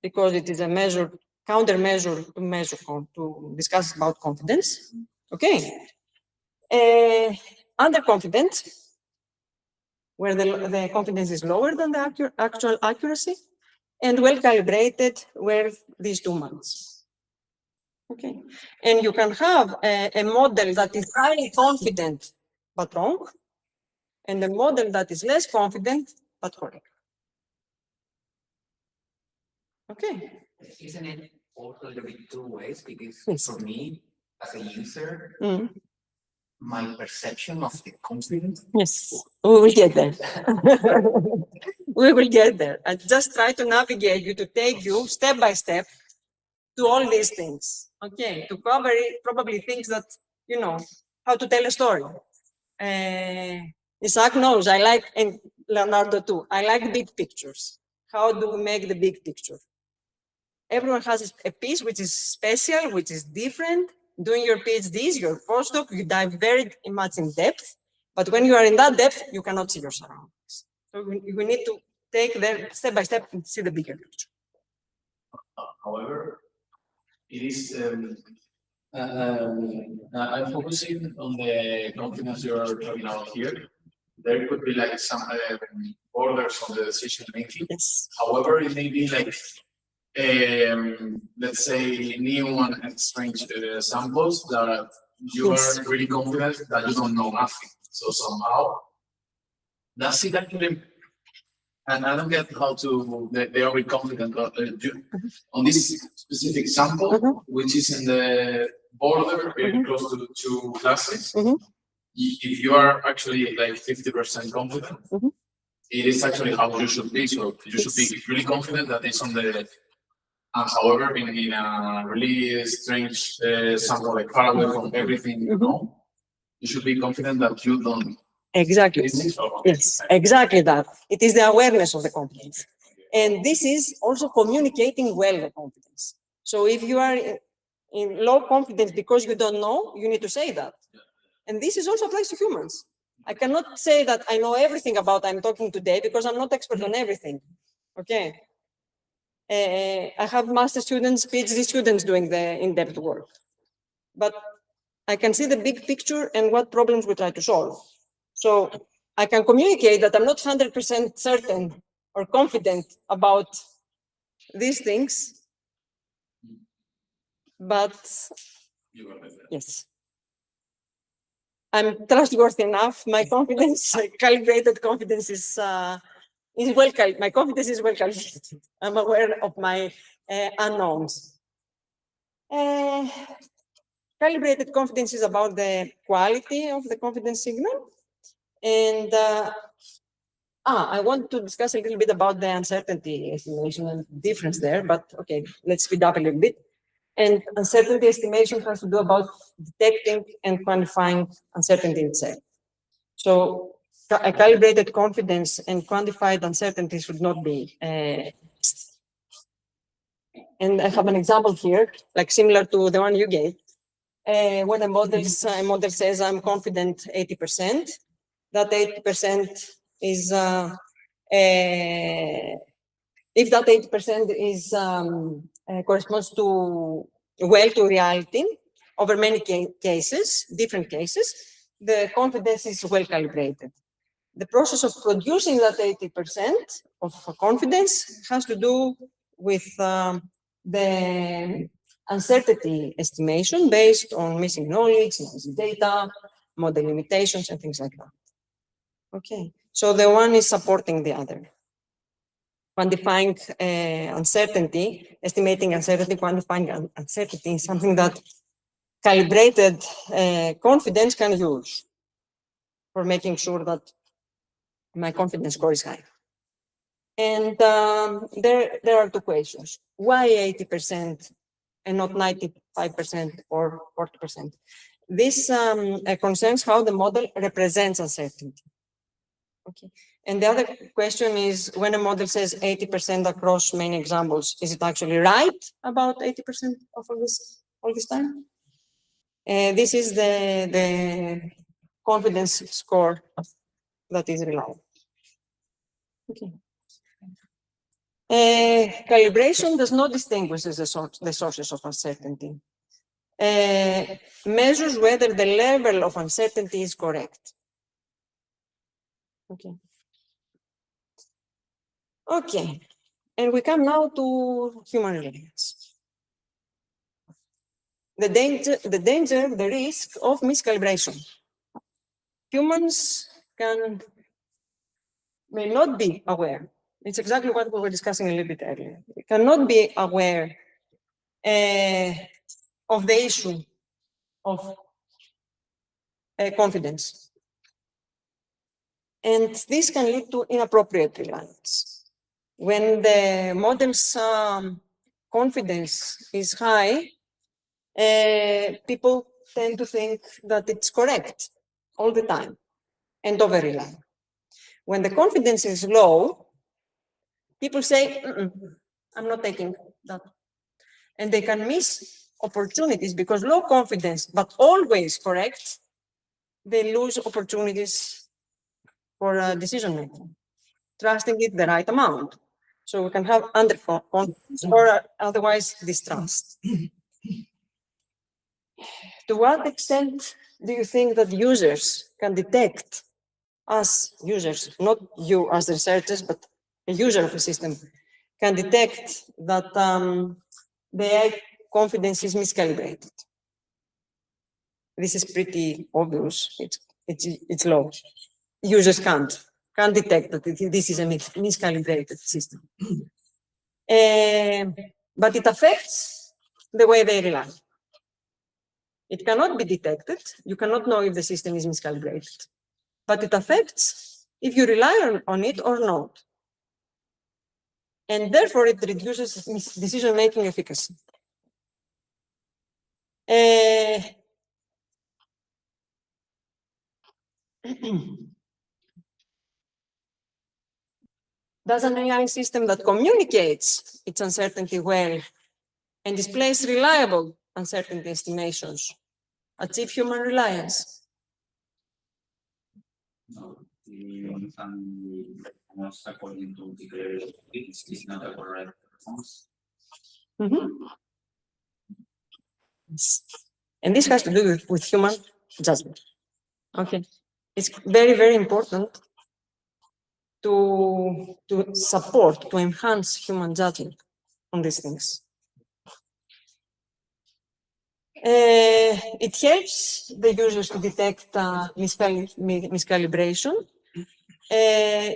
because it is a measure, countermeasure to discuss about confidence. Okay. Underconfident, where the confidence is lower than the actual accuracy, and well-calibrated, where these two match. Okay, and you can have a model that is highly confident but wrong, and a model that is less confident but correct. Okay. Isn't it also a little bit two ways? Because Yes. for me, as a user, Mm. my perception of the confidence. Yes, we will get there. We will get there. I just try to navigate you, to take you step by step to all these things. Okay, to cover it, probably things that, you know, how to tell a story. Isaac knows, I like, and Leonardo too, I like big pictures. How do we make the big picture? Everyone has a piece which is special, which is different. Doing your PhDs, your postdoc, you dive very much in depth. But when you are in that depth, you cannot see your surroundings. So we need to take them step by step and see the bigger picture. However, it is, I'm focusing on the confidence you're talking about here. There could be like some borders on the decision making. Yes. However, it may be like, let's say, new and strange samples that you Yes. are really confident that you don't know nothing. So somehow, that's it actually. And I don't get how to, they are really confident on this specific sample, which is in the border, very close to two classes. If you are actually like 50% confident, it is actually how you should be. So you should be really confident that it's on the, however, in a really strange sample, like far away from everything you know, you should be confident that you don't. Exactly. Yes, exactly that. It is the awareness of the confidence. And this is also communicating well the confidence. So if you are in low confidence because you don't know, you need to say that. And this is also applies to humans. I cannot say that I know everything about I'm talking today because I'm not expert on everything. Okay. I have master students, PhD students doing the in-depth work. But I can see the big picture and what problems we try to solve. So I can communicate that I'm not 100% certain or confident about these things, but yes, I'm trustworthy enough. My confidence, calibrated confidence is well calibrated. My confidence is well calibrated. I'm aware of my unknowns. Calibrated confidence is about the quality of the confidence signal. And I want to discuss a little bit about the uncertainty estimation and difference there, but okay, let's speed up a little bit. And uncertainty estimation has to do about detecting and quantifying uncertainty itself. So a calibrated confidence and quantified uncertainty should not be. And I have an example here, like similar to the one you gave. When a model says I'm confident 80%, that 80% is, if that 80% is corresponds to reality over many cases, different cases, the confidence is well calibrated. The process of producing that 80% of confidence has to do with the uncertainty estimation based on missing knowledge, noisy data, model limitations, and things like that. Okay, so the one is supporting the other. Quantifying uncertainty, estimating uncertainty, quantifying uncertainty is something that calibrated confidence can use for making sure that my confidence score is high. And there are two questions. Why 80% and not 95% or 40%? this concerns how the model represents uncertainty. Okay. And the other question is, when a model says 80% across many examples, is it actually right about 80% of all this time? This is the confidence score that is reliable. Okay. Calibration does not distinguish the sources of uncertainty. Measures whether the level of uncertainty is correct. Okay. Okay. And we come now to human reliance. The danger, the risk of miscalibration. Humans may not be aware. It's exactly what we were discussing a little bit earlier. We cannot be aware of the issue of confidence. And this can lead to inappropriate reliance. When the model's confidence is high, people tend to think that it's correct all the time and over-rely. When the confidence is low, people say, I'm not taking that. And they can miss opportunities because low confidence, but always correct, they lose opportunities for decision making, trusting it the right amount. So we can have underconfidence or otherwise distrust. To what extent do you think that users can detect, us users, not you as researchers, but a user of a system, can detect that the AI confidence is miscalibrated? This is pretty obvious. It's low. Users can't detect that this is a miscalibrated system. But it affects the way they rely. It cannot be detected. You cannot know if the system is miscalibrated. But it affects if you rely on it or not. And therefore, it reduces decision-making efficacy. Does an AI system that communicates its uncertainty well and displays reliable uncertainty estimations achieve human reliance? No, almost according to the grade, it's not a correct response. And this has to do with human judgment. Okay. It's very, very important to support, to enhance human judgment on these things. It helps the users to detect miscalibration,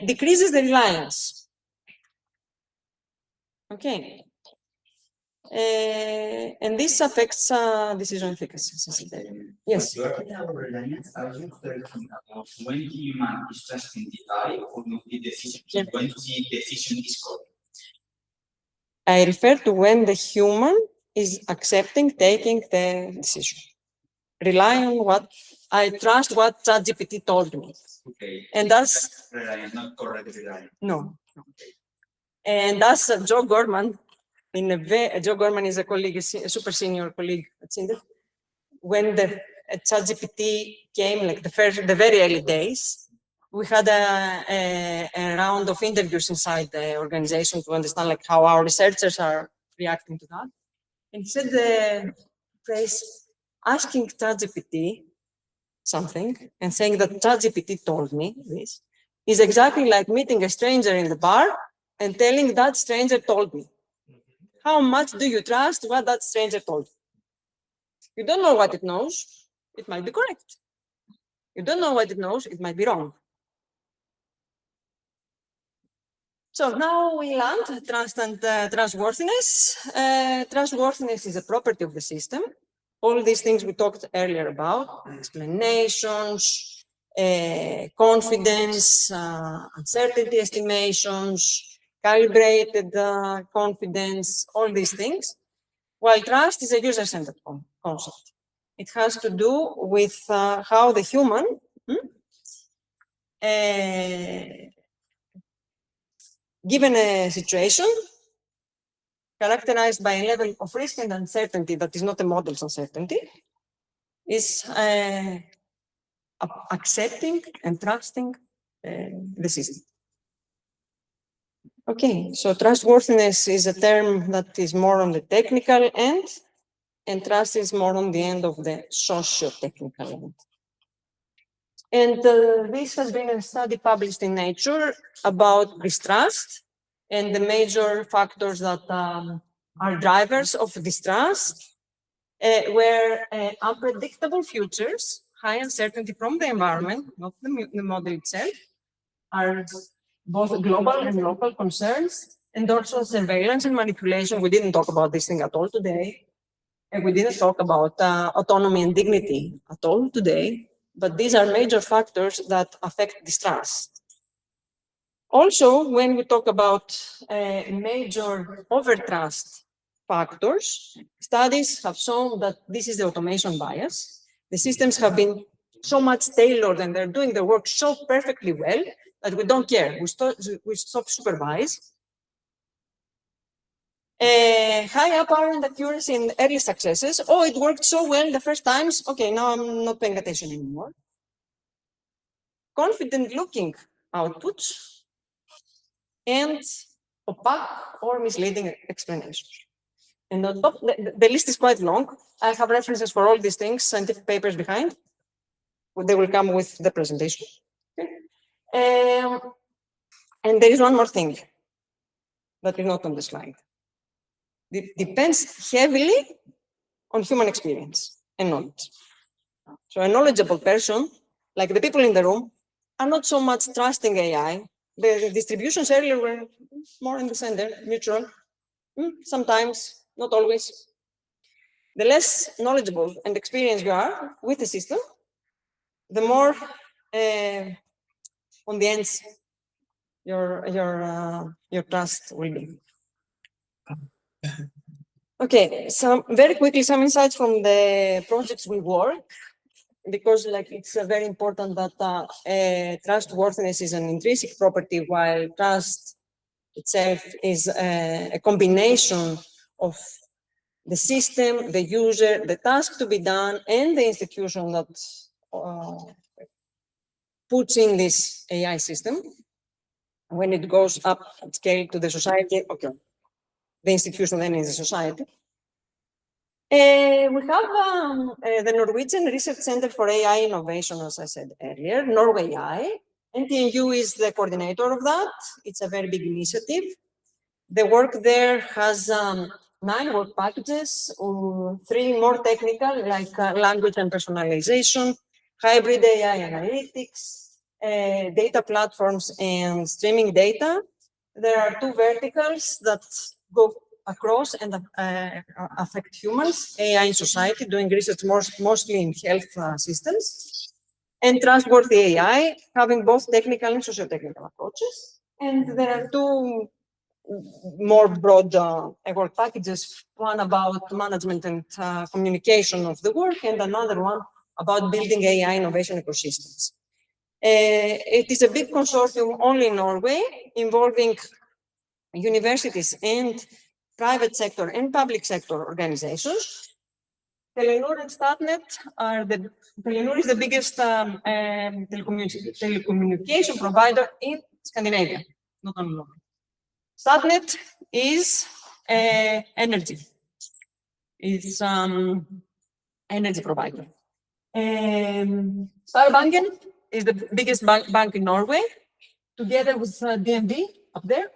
decreases the reliance. Okay. And this affects decision efficacy. Yes. Reliance, are you talking about when human is trusting the AI or when the decision is correct? I refer to when the human is accepting, taking the decision. Rely on what I trust what ChatGPT told me. Okay. And that's Reliance, not correct reliance. no. And that's Joe Gorman. Joe Gorman is a colleague, a super senior colleague at Cinder. When the ChatGPT came, like the very early days, we had a round of interviews inside the organization to understand like how our researchers are reacting to that. And he said the phrase, asking ChatGPT something and saying that ChatGPT told me this is exactly like meeting a stranger in the bar and telling that stranger told me. How much do you trust what that stranger told you? You don't know what it knows, it might be correct. You don't know what it knows, it might be wrong. So now we land trust and trustworthiness. Trustworthiness is a property of the system. All these things we talked earlier about, explanations, confidence, uncertainty estimations, calibrated confidence, all these things, while trust is a user-centered concept. It has to do with how the human given a situation characterized by a level of risk and uncertainty that is not a model's uncertainty, is accepting and trusting the system. Okay, so trustworthiness is a term that is more on the technical end, and trust is more on the end of the socio-technical end. And this has been a study published in Nature about distrust and the major factors that are drivers of distrust, where unpredictable futures, high uncertainty from the environment, not the model itself, are both global and local concerns, and also surveillance and manipulation. We didn't talk about this thing at all today. And we didn't talk about autonomy and dignity at all today, but these are major factors that affect distrust. Also, when we talk about major overtrust factors, studies have shown that this is the automation bias. The systems have been so much tailored and they're doing their work so perfectly well that we don't care. We stop supervise. High apparent accuracy in early successes. Oh, it worked so well the first times. Okay, now I'm not paying attention anymore. Confident looking outputs and opaque or misleading explanations. And on top, the list is quite long. I have references for all these things, scientific papers behind. They will come with the presentation. Okay. And there is one more thing that is not on the slide. It depends heavily on human experience and knowledge. So a knowledgeable person, like the people in the room, are not so much trusting AI. The distributions earlier were more in the center, neutral. Sometimes, not always. The less knowledgeable and experienced you are with the system, the more on the ends your trust will be. Okay, very quickly, some insights from the projects we work, because it's very important that trustworthiness is an intrinsic property, while trust itself is a combination of the system, the user, the task to be done, and the institution that puts in this AI system. When it goes up at scale to the society, okay, the institution then is the society. We have the Norwegian Research Center for AI Innovation, as I said earlier, NorwayAI. NTNU is the coordinator of that. It's a very big initiative. The work there has 9 work packages, 3 more technical, like language and personalization, hybrid AI analytics, data platforms, and streaming data. There are 2 verticals that go across and affect humans, AI in society, doing research mostly in health systems, and trustworthy AI, having both technical and socio-technical approaches. And there are 2 more broad work packages, one about management and communication of the work, and another one about building AI innovation ecosystems. It is a big consortium only in Norway, involving universities and private sector and public sector organizations. Telenor and Statnet Telenor is the biggest telecommunication provider in Scandinavia, not only Norway. Statnet is energy. It's energy provider. Sparebanken is the biggest bank in Norway, together with DNB up there,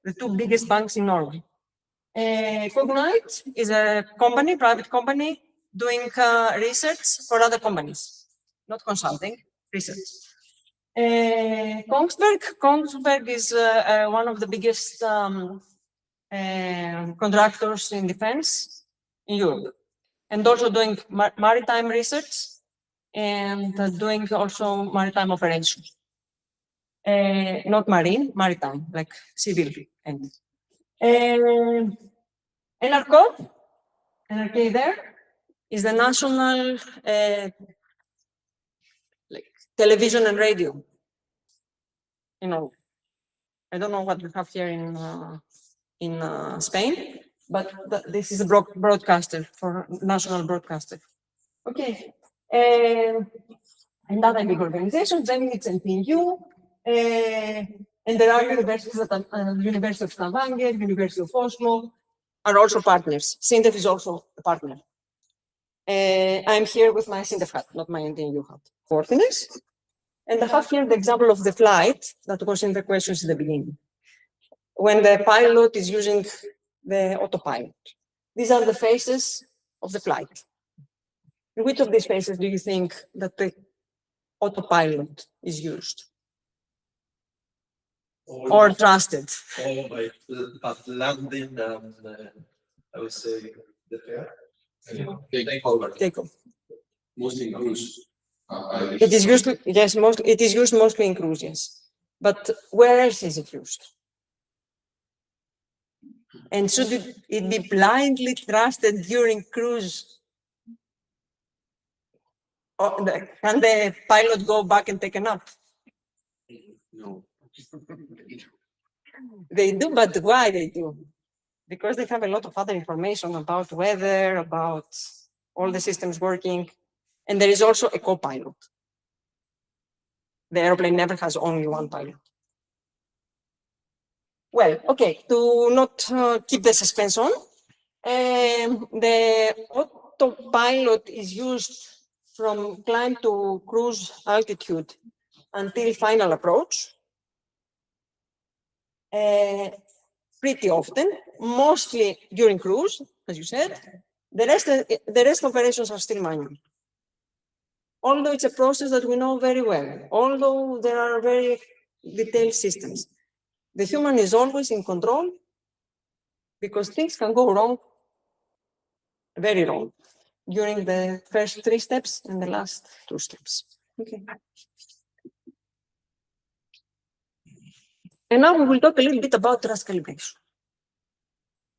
the 2 biggest banks in Norway. Cognite is a company, private company, doing research for other companies, not consulting, research. Kongsberg is one of the biggest contractors in defense in Europe, and also doing maritime research and doing also maritime operations. Not marine, maritime, like civil end. NRK there is the national like television and radio. You know, I don't know what we have here in Spain, but this is a broadcaster for national broadcaster. Okay, and other big organizations. Then it's NTNU, and there are universities that University of Stavanger, University of Oslo are also partners. SINDEF is also a partner. I'm here with my SINDEF hat, not my NTNU hat. Worthiness. And I have here the example of the flight that was in the questions in the beginning. When the pilot is using the autopilot. These are the phases of the flight. In which of these phases do you think that the autopilot is used or trusted? All by but landing and I would say the fair. Take-off. Mostly in cruise. It is used, yes, it is used mostly in cruise, yes. But where else is it used? And should it be blindly trusted during cruise? Or can the pilot go back and take a nap? No. They do, but why they do? Because they have a lot of other information about weather, about all the systems working. And there is also a co-pilot. The airplane never has only one pilot. Well, okay, to not keep the suspense on, the autopilot is used from climb to cruise altitude until final approach. Pretty often, mostly during cruise, as you said. The rest operations are still manual. Although it's a process that we know very well, although there are very detailed systems, the human is always in control because things can go wrong, very wrong, during the first 3 steps and the last 2 steps. Okay. And now we will talk a little bit about trust calibration.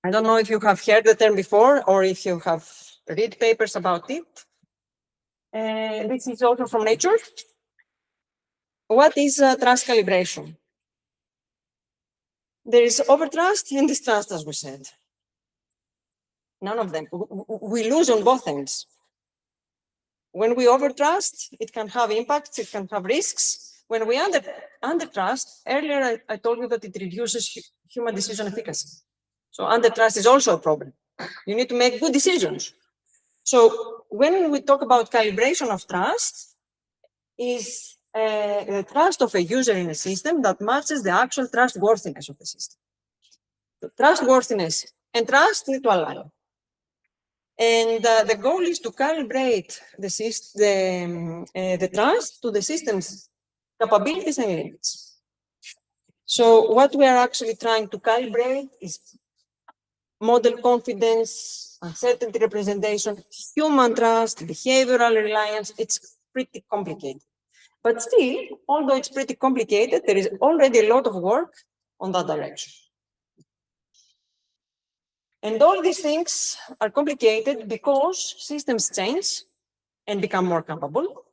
I don't know if you have heard the term before or if you have read papers about it. This is also from Nature. What is trust calibration? There is overtrust and distrust, as we said. None of them. We lose on both ends. When we overtrust, it can have impacts, it can have risks. When we undertrust, earlier I told you that it reduces human decision efficacy. So undertrust is also a problem. You need to make good decisions. So when we talk about calibration of trust, is the trust of a user in a system that matches the actual trustworthiness of the system. So trustworthiness and trust need to align. And the goal is to calibrate the trust to the system's capabilities and limits. So what we are actually trying to calibrate is model confidence, uncertainty representation, human trust, behavioral reliance. It's pretty complicated. But still, although it's pretty complicated, there is already a lot of work on that direction. And all these things are complicated because systems change and become more capable.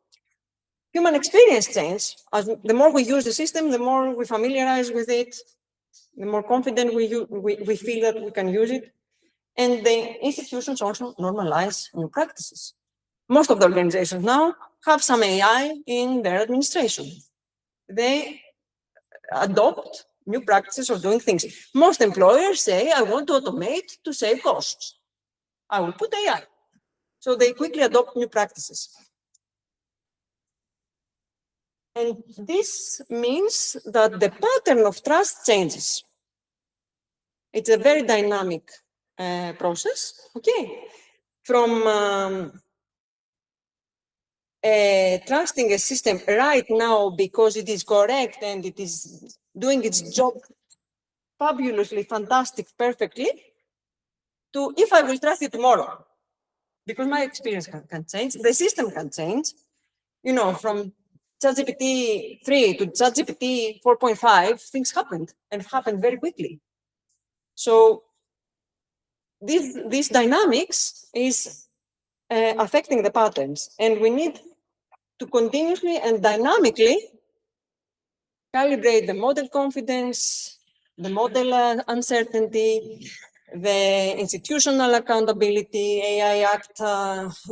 Human experience changes. The more we use the system, the more we familiarize with it, the more confident we feel that we can use it. And the institutions also normalize new practices. Most of the organizations now have some AI in their administration. They adopt new practices of doing things. Most employers say, I want to automate to save costs. I will put AI. So they quickly adopt new practices. And this means that the pattern of trust changes. It's a very dynamic process, okay? From trusting a system right now because it is correct and it is doing its job fabulously, fantastic, perfectly, to if I will trust it tomorrow, because my experience can change, the system can change, you know, from ChatGPT 3 to ChatGPT 4.5, things happened and happened very quickly. So this dynamics is affecting the patterns. And we need to continuously and dynamically calibrate the model confidence, the model uncertainty, the institutional accountability. AI Act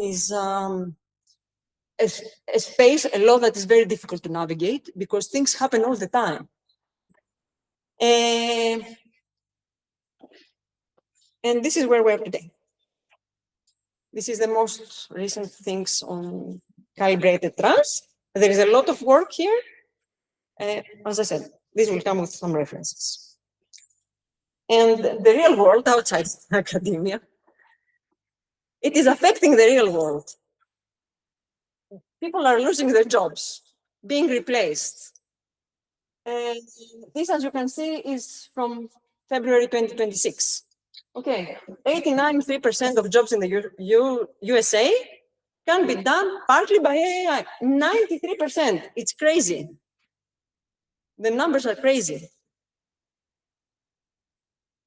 is a space, a law that is very difficult to navigate because things happen all the time. And this is where we are today. This is the most recent things on calibrated trust. There is a lot of work here. As I said, this will come with some references. And the real world outside academia, it is affecting the real world. People are losing their jobs, being replaced. This, as you can see, is from February 2026. Okay, 89.3% of jobs in the USA can be done partly by AI. 93%, it's crazy. The numbers are crazy.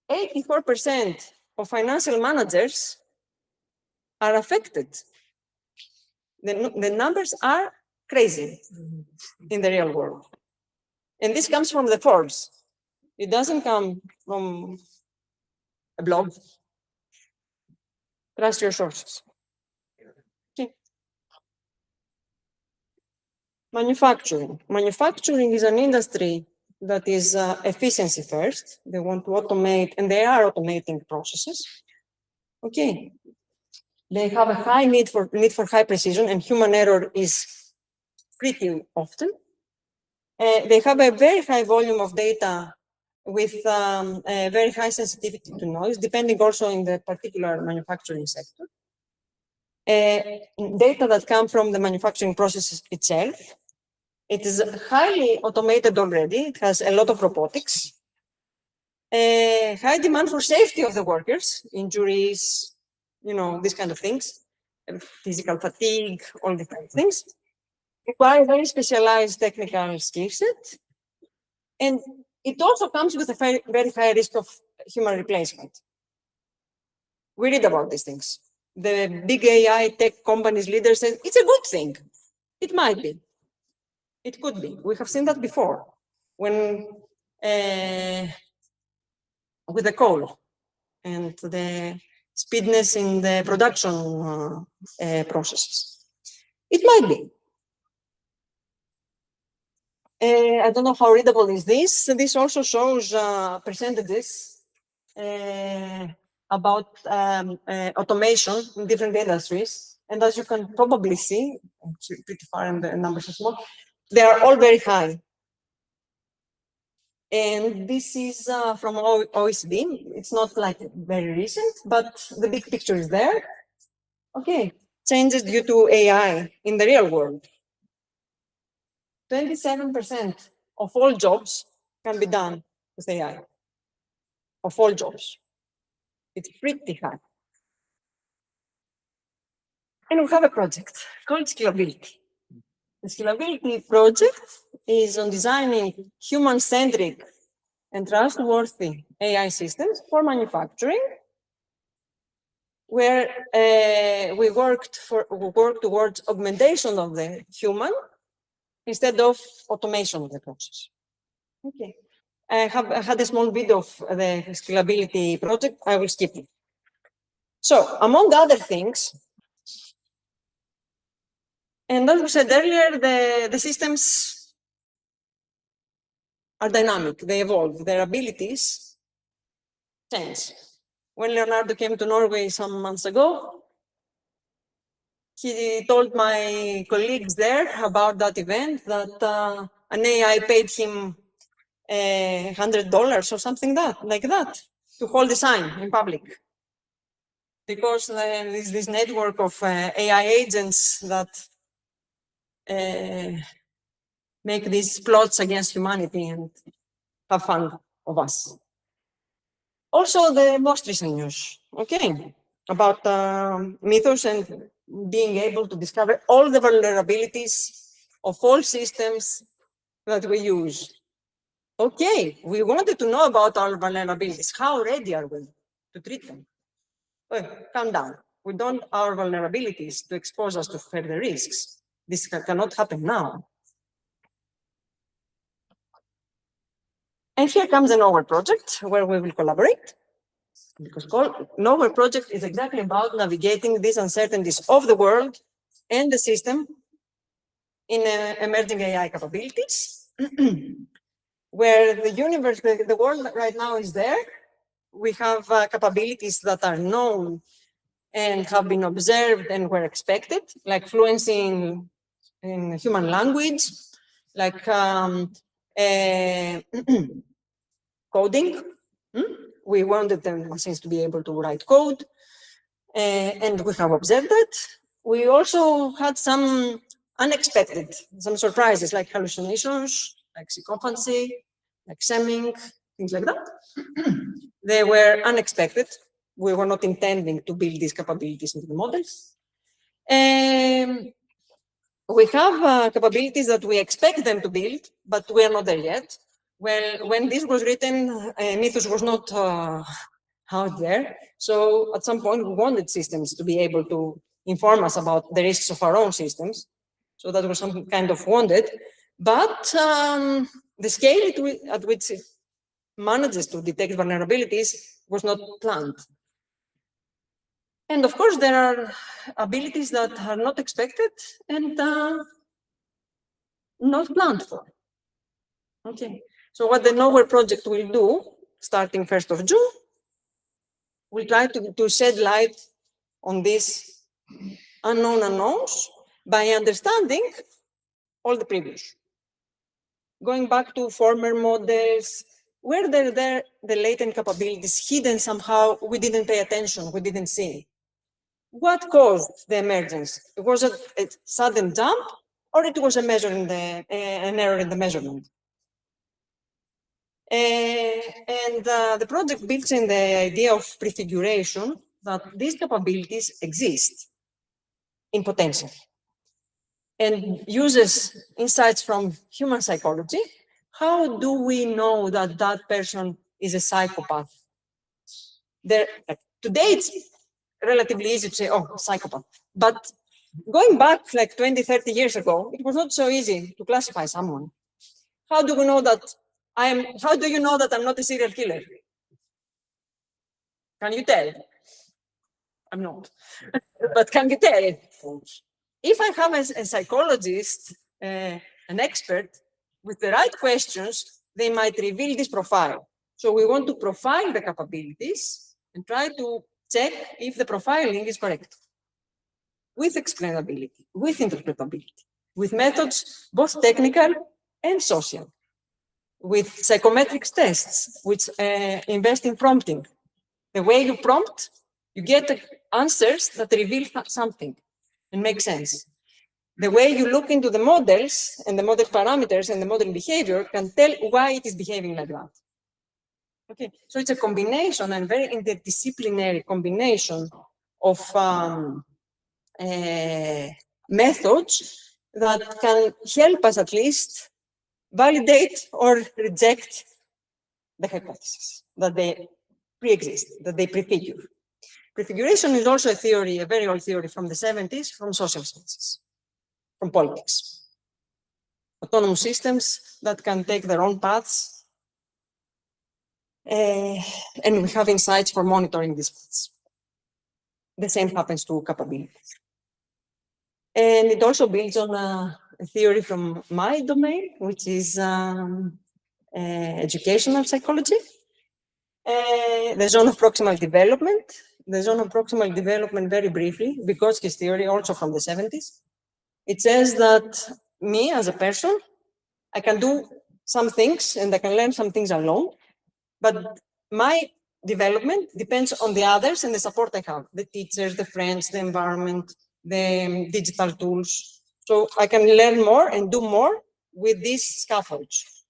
84% of financial managers are affected. The numbers are crazy in the real world. And this comes from the Forbes. It doesn't come from a blog. Trust your sources. Okay. Manufacturing. Manufacturing is an industry that is efficiency first. They want to automate, and they are automating processes. Okay. They have a high need for high precision, and human error is pretty often. They have a very high volume of data with a very high sensitivity to noise, depending also in the particular manufacturing sector. Data that come from the manufacturing process itself. It is highly automated already. It has a lot of robotics. High demand for safety of the workers, injuries, these kind of things, physical fatigue, all these kind of things. Require very specialized technical skill set. And it also comes with a very, very high risk of human replacement. We read about these things. The big AI tech companies leaders say it's a good thing. It might be. It could be. We have seen that before when with the coal and the speediness in the production processes. It might be. I don't know how readable is this. This also shows percentages about automation in different industries. And as you can probably see, it's pretty far and the numbers are small, they are all very high. And this is from OECD. It's not like very recent, but the big picture is there. Okay, changes due to AI in the real world. 27% of all jobs can be done with AI. Of all jobs. It's pretty high. And we have a project called Scalability. The Scalability project is on designing human-centric and trustworthy AI systems for manufacturing, where we work towards augmentation of the human instead of automation of the process. Okay. I had a small video of the Scalability project. I will skip it. So, among other things, and as we said earlier, the systems are dynamic, they evolve, their abilities change. When Leonardo came to Norway some months ago, he told my colleagues there about that event that an AI paid him $100 or something like that to hold a sign in public. Because there is this network of AI agents that make these plots against humanity and have fun of us. Also, the most recent news, okay, about Mythos and being able to discover all the vulnerabilities of all systems that we use. Okay, we wanted to know about our vulnerabilities. How ready are we to treat them? Well, calm down. we don't our vulnerabilities to expose us to further risks. This cannot happen now. And here comes the Nowhere project, where we will collaborate. Because Nowhere project is exactly about navigating these uncertainties of the world and the system in emerging AI capabilities, where the universe, the world right now is there. We have capabilities that are known and have been observed and were expected, like fluency in human language, like coding. We wanted the machines to be able to write code, and we have observed that. We also had some unexpected, some surprises, like hallucinations, like sycophancy, like semming, things like that. They were unexpected. We were not intending to build these capabilities into the models. We have capabilities that we expect them to build, but we are not there yet. Well, when this was written, Mythos was not out there. So at some point, we wanted systems to be able to inform us about the risks of our own systems. So that was some kind of wanted. But the scale at which it manages to detect vulnerabilities was not planned. And of course, there are abilities that are not expected and not planned for. Okay. So what the Nowhere project will do, starting 1st of June, we'll try to shed light on these unknown unknowns by understanding all the previous. Going back to former models, were there the latent capabilities hidden somehow, we didn't pay attention, we didn't see? What caused the emergence? Was it a sudden jump, or it was an error in the measurement? And the project builds in the idea of prefiguration that these capabilities exist in potential and uses insights from human psychology. How do we know that that person is a psychopath? Today, it's relatively easy to say, oh, psychopath. But going back like 20, 30 years ago, it was not so easy to classify someone. How do we know that how do you know that I'm not a serial killer? Can you tell? I'm not. But can you tell? If I have a psychologist, an expert, with the right questions, they might reveal this profile. So we want to profile the capabilities and try to check if the profiling is correct. With explainability, with interpretability, with methods both technical and social, with psychometrics tests, which invest in prompting. The way you prompt, you get answers that reveal something and make sense. The way you look into the models and the model parameters and the model behavior can tell why it is behaving like that. Okay, so it's a combination and very interdisciplinary combination of methods that can help us at least validate or reject the hypothesis that they pre-exist, that they prefigure. Prefiguration is also a theory, a very old theory from the 70s, from social sciences, from politics. Autonomous systems that can take their own paths, and we have insights for monitoring these paths. The same happens to capabilities. And it also builds on a theory from my domain, which is educational psychology. The zone of proximal development. The zone of proximal development, very briefly, Vygotski's theory, also from the 70s. It says that me as a person, I can do some things and I can learn some things alone, but my development depends on the others and the support I have, the teachers, the friends, the environment, the digital tools. So I can learn more and do more with these scaffolds.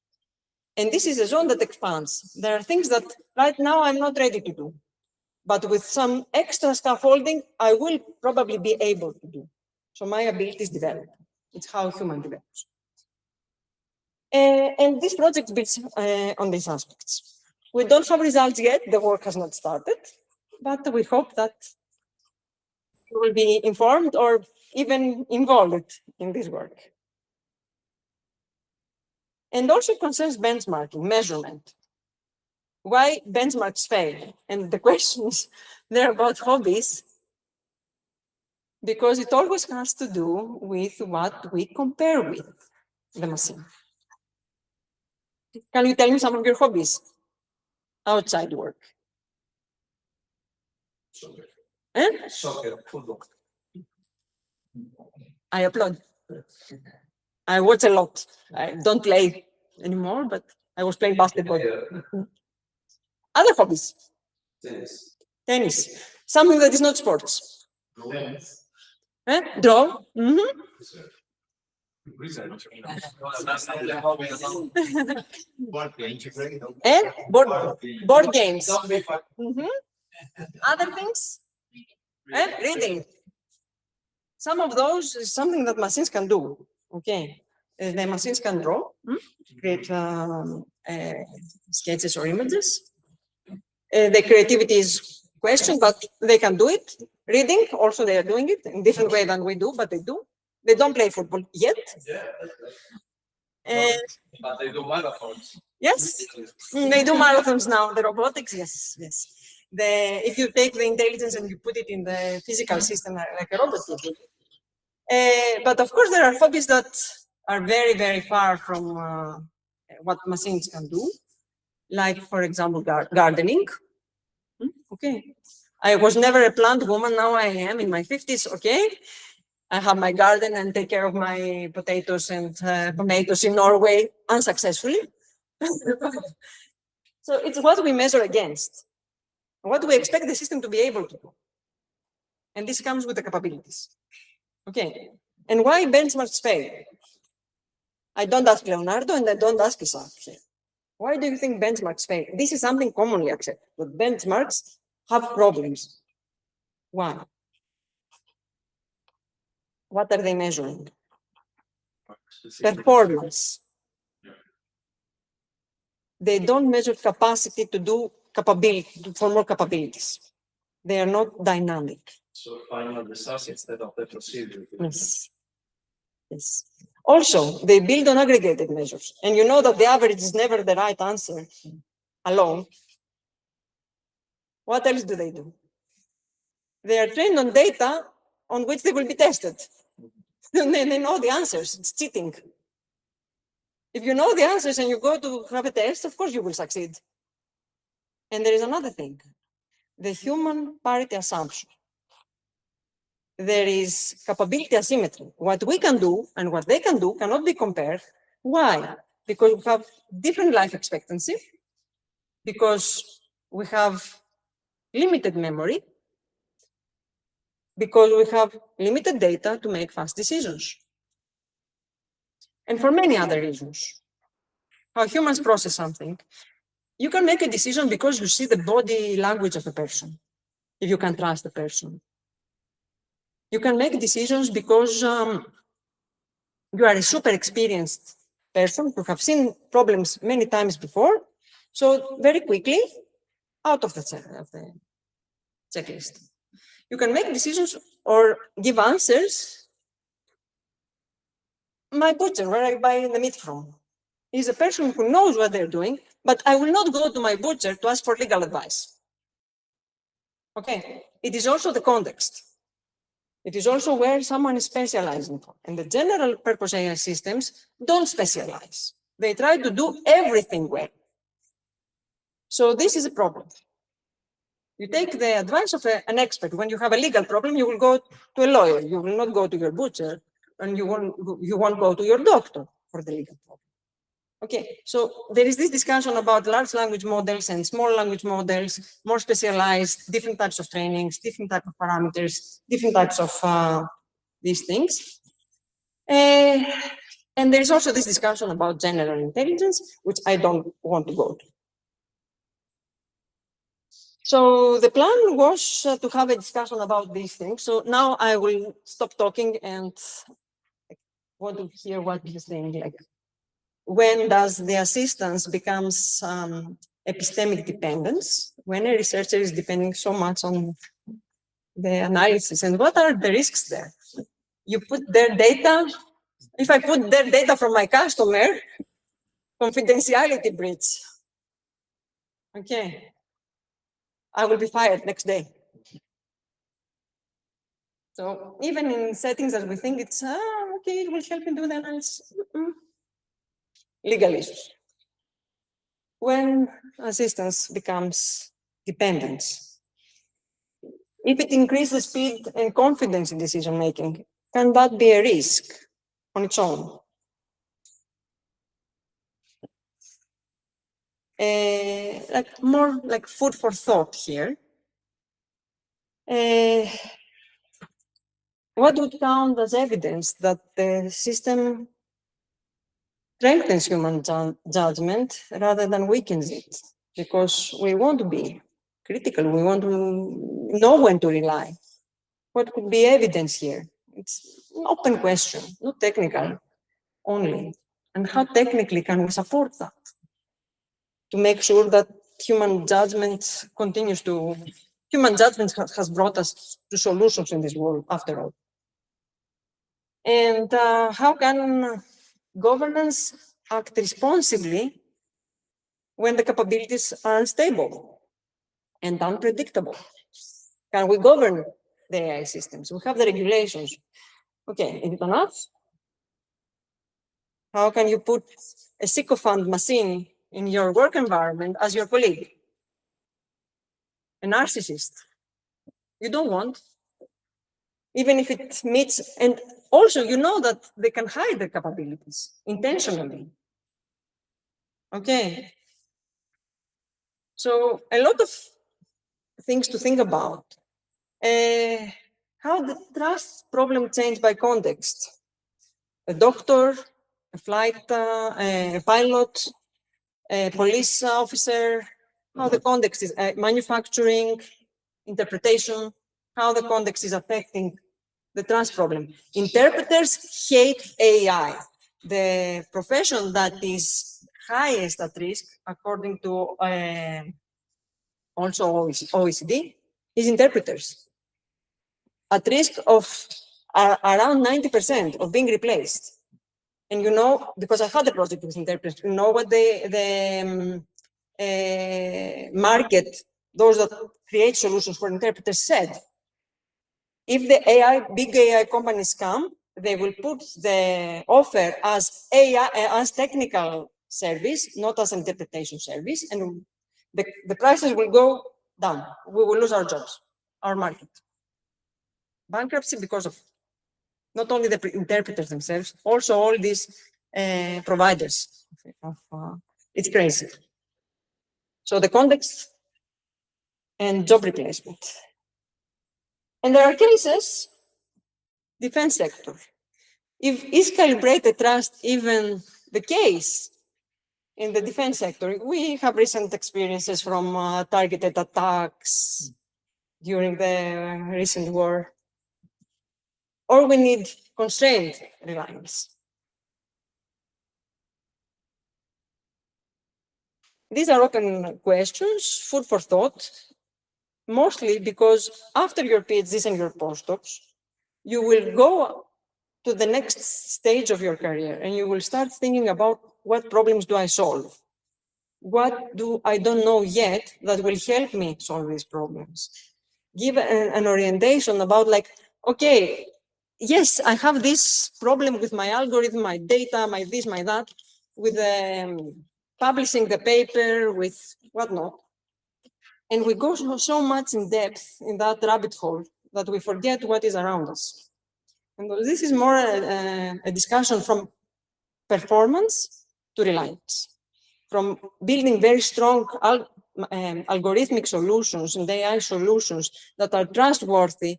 And this is a zone that expands. There are things that right now I'm not ready to do, but with some extra scaffolding, I will probably be able to do. So my abilities develop. It's how human develops. And this project builds on these aspects. We don't have results yet. The work has not started, but we hope that you will be informed or even involved in this work. And also concerns benchmarking, measurement. Why benchmarks fail? And the questions there about hobbies, because it always has to do with what we compare with the machine. Can you tell me some of your hobbies outside work? Soccer, football. I applaud. I watch a lot. I don't play anymore, but I was playing basketball. Other hobbies? Tennis. Tennis. Something that is not sports. Tennis. Draw. Board games. And board games. Other things? Reading. Some of those is something that machines can do. Okay. The machines can draw, create sketches or images. The creativity is questioned, but they can do it. Reading, also they are doing it in different way than we do, but they do. They don't play football yet. But they do marathons. Yes, they do marathons now. The robotics, yes, yes. If you take the intelligence and you put it in the physical system like a robot would do. But of course, there are hobbies that are very, very far from what machines can do. Like, for example, gardening. Okay. I was never a plant woman. Now I am in my 50s. Okay. I have my garden and take care of my potatoes and tomatoes in Norway unsuccessfully. So it's what we measure against, what we expect the system to be able to do. And this comes with the capabilities. Okay. And why benchmarks fail? I don't ask Leonardo and I don't ask Isaac here. Why do you think benchmarks fail? This is something commonly accepted, but benchmarks have problems. Why? What are they measuring? Performance. They don't measure capacity to do capability, for more capabilities. They are not dynamic. So final results instead of the procedure. Yes. Yes. Also, they build on aggregated measures. And you know that the average is never the right answer alone. What else do they do? They are trained on data on which they will be tested. They know the answers. It's cheating. If you know the answers and you go to have a test, of course you will succeed. And there is another thing, the human parity assumption. There is capability asymmetry. What we can do and what they can do cannot be compared. Why? Because we have different life expectancy, because we have limited memory, because we have limited data to make fast decisions. And for many other reasons. How humans process something. You can make a decision because you see the body language of a person, if you can trust the person. You can make decisions because you are a super experienced person who have seen problems many times before. So very quickly, out of the checklist. You can make decisions or give answers. My butcher, where I buy the meat from, is a person who knows what they're doing, but I will not go to my butcher to ask for legal advice. Okay, it is also the context. It is also where someone is specializing for. And the general purpose AI systems don't specialize. They try to do everything well. So this is a problem. You take the advice of an expert. When you have a legal problem, you will go to a lawyer. You will not go to your butcher, and you won't go to your doctor for the legal problem. Okay, so there is this discussion about large language models and small language models, more specialized, different types of trainings, different types of parameters, different types of these things. And there is also this discussion about general intelligence, which I don't want to go to. So the plan was to have a discussion about these things. So now I will stop talking and want to hear what you're saying. Like, when does the assistance becomes epistemic dependence? When a researcher is depending so much on the analysis and what are the risks there. You put their data, if I put their data from my customer, confidentiality breach. Okay, I will be fired next day. So even in settings that we think it's, okay, it will help me do the analysis. Legal issues. When assistance becomes dependence, if it increases speed and confidence in decision making, can that be a risk on its own? Like more like food for thought here. What would count as evidence that the system strengthens human judgment rather than weakens it? Because we want to be critical, we want to know when to rely. What could be evidence here? It's an open question, not technical only. And how technically can we support that? To make sure that human judgment continues to, human judgment has brought us to solutions in this world after all. And how can governance act responsibly when the capabilities are unstable and unpredictable? Can we govern the AI systems? We have the regulations. Okay, is it enough? How can you put a sycophant machine in your work environment as your colleague? A narcissist. You don't want, even if it meets, and also you know that they can hide their capabilities intentionally. Okay. So a lot of things to think about. How the trust problem changed by context? A doctor, a flight, a pilot, a police officer, how the context is manufacturing, interpretation, how the context is affecting the trust problem. Interpreters hate AI. The profession that is highest at risk, according to also OECD, is interpreters. At risk of around 90% of being replaced. And you know, because I had a project with interpreters, you know what the market, those that create solutions for interpreters said. If the big AI companies come, they will put the offer as AI, as technical service, not as interpretation service, and the prices will go down. We will lose our jobs, our market. Bankruptcy because of not only the interpreters themselves, also all these providers. It's crazy. So the context and job replacement. And there are cases, defense sector. Is calibrated trust even the case in the defense sector? We have recent experiences from targeted attacks during the recent war. Or we need constrained reliance. These are open questions, food for thought, mostly because after your PhDs and your postdocs, you will go to the next stage of your career and you will start thinking about what problems do I solve? What do I don't know yet that will help me solve these problems? Give an orientation about like, okay, yes, I have this problem with my algorithm, my data, my this, my that, with publishing the paper, with whatnot. And we go so much in depth in that rabbit hole that we forget what is around us. And this is more a discussion from performance to reliance, from building very strong algorithmic solutions and AI solutions that are trustworthy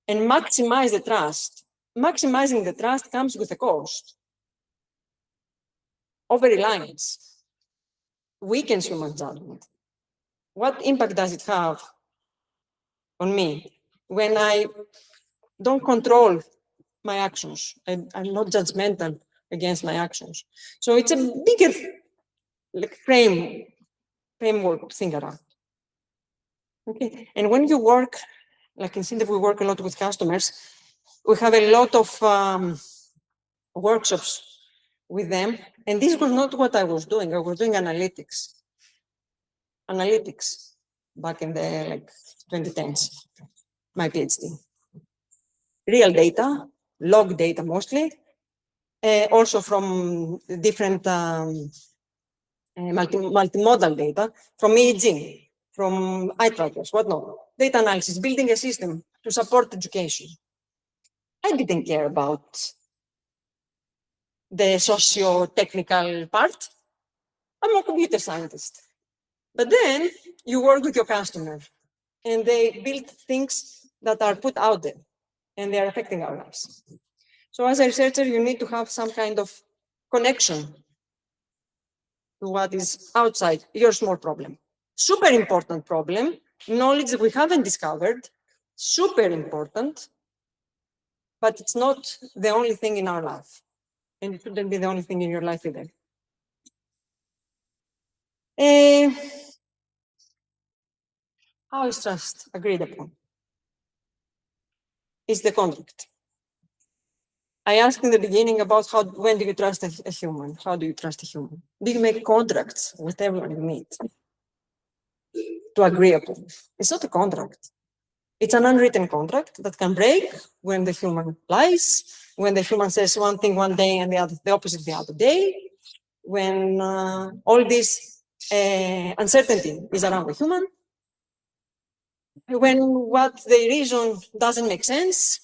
and maximize the trust. Maximizing the trust comes with a cost. Over-reliance weakens human judgment. What impact does it have on me when I don't control my actions and I'm not judgmental against my actions? So it's a bigger framework to think around. Okay, and when you work like in Sindef, we work a lot with customers. We have a lot of workshops with them. And this was not what I was doing. I was doing analytics back in the like 2010s, my PhD. Real data, log data mostly, also from different multimodal data, from EEG, from eye trackers, whatnot. Data analysis, building a system to support education. I didn't care about the socio-technical part. I'm a computer scientist. But then you work with your customer and they build things that are put out there and they are affecting our lives. So as a researcher, you need to have some kind of connection to what is outside your small problem. Super important problem, knowledge that we haven't discovered, super important, but it's not the only thing in our life. And it shouldn't be the only thing in your life either. How is trust agreed upon? It's the contract. I asked in the beginning about when do you trust a human? How do you trust a human? Do you make contracts with everyone you meet to agree upon? It's not a contract. It's an unwritten contract that can break when the human lies, when the human says one thing one day and the opposite the other day, when all this uncertainty is around the human, when what they reason doesn't make sense,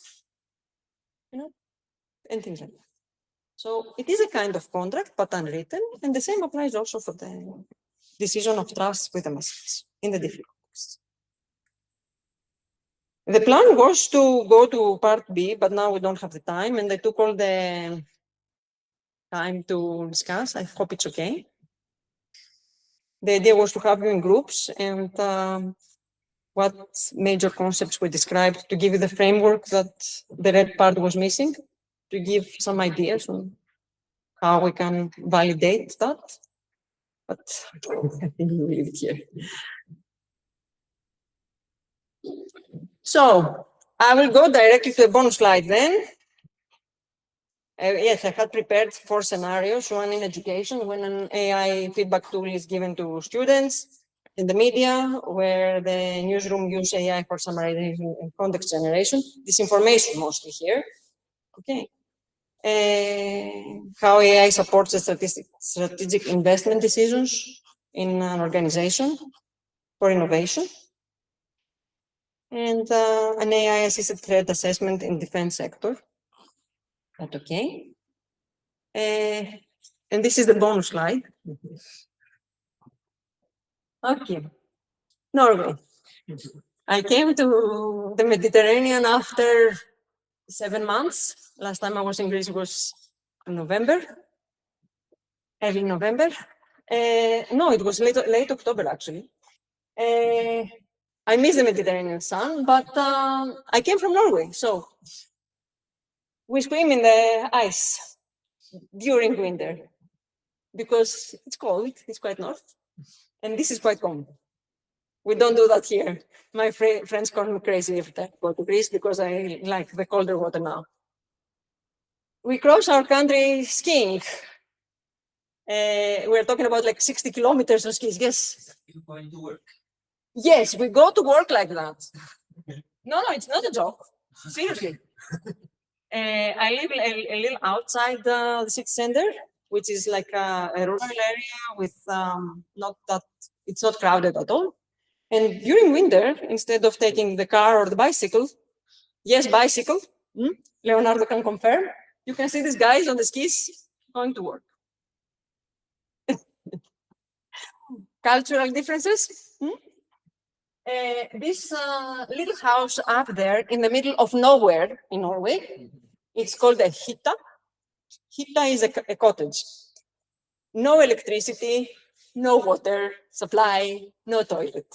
and things like that. So it is a kind of contract, but unwritten, and the same applies also for the decision of trust with the messages in the different contexts. The plan was to go to part B, but now we don't have the time, and I took all the time to discuss. I hope it's okay. The idea was to have you in groups and what major concepts we described to give you the framework that the red part was missing, to give some ideas on how we can validate that. But I think we'll leave it here. So I will go directly to the bonus slide then. Yes, I had prepared 4 scenarios, one in education, when an AI feedback tool is given to students, in the media, where the newsroom use AI for summarization and context generation, disinformation mostly here. Okay. How AI supports the strategic investment decisions in an organization for innovation. And an AI-assisted threat assessment in defense sector. That's okay. And this is the bonus slide. Okay. Norway. I came to the Mediterranean after 7 months. Last time I was in Greece was in November, early November. No, it was late October actually. I miss the Mediterranean sun, but I came from Norway, so we swim in the ice during winter because it's cold, it's quite north, and this is quite common. We don't do that here. My friends call me crazy if I go to Greece because I like the colder water now. We cross our country skiing. We're talking about like 60 kilometers of skis, yes. You're going to work. Yes, we go to work like that. No, it's not a joke. Seriously. I live a little outside the city center, which is like a rural area with it's not crowded at all. And during winter, instead of taking the car or the bicycle, yes, bicycle, Leonardo can confirm, you can see these guys on the skis going to work. Cultural differences. This little house up there in the middle of nowhere in Norway, it's called a hytta. Hytta is a cottage. No electricity, no water supply, no toilet.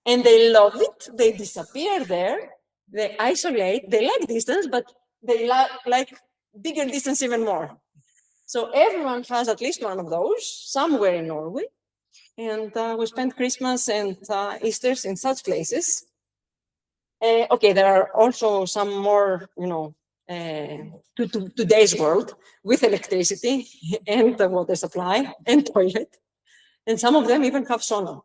And they love it. They disappear there. They isolate. They like distance, but they like bigger distance even more. So everyone has at least one of those somewhere in Norway. And we spend Christmas and Easters in such places. Okay, there are also some more, to today's world with electricity and the water supply and toilet. And some of them even have sauna,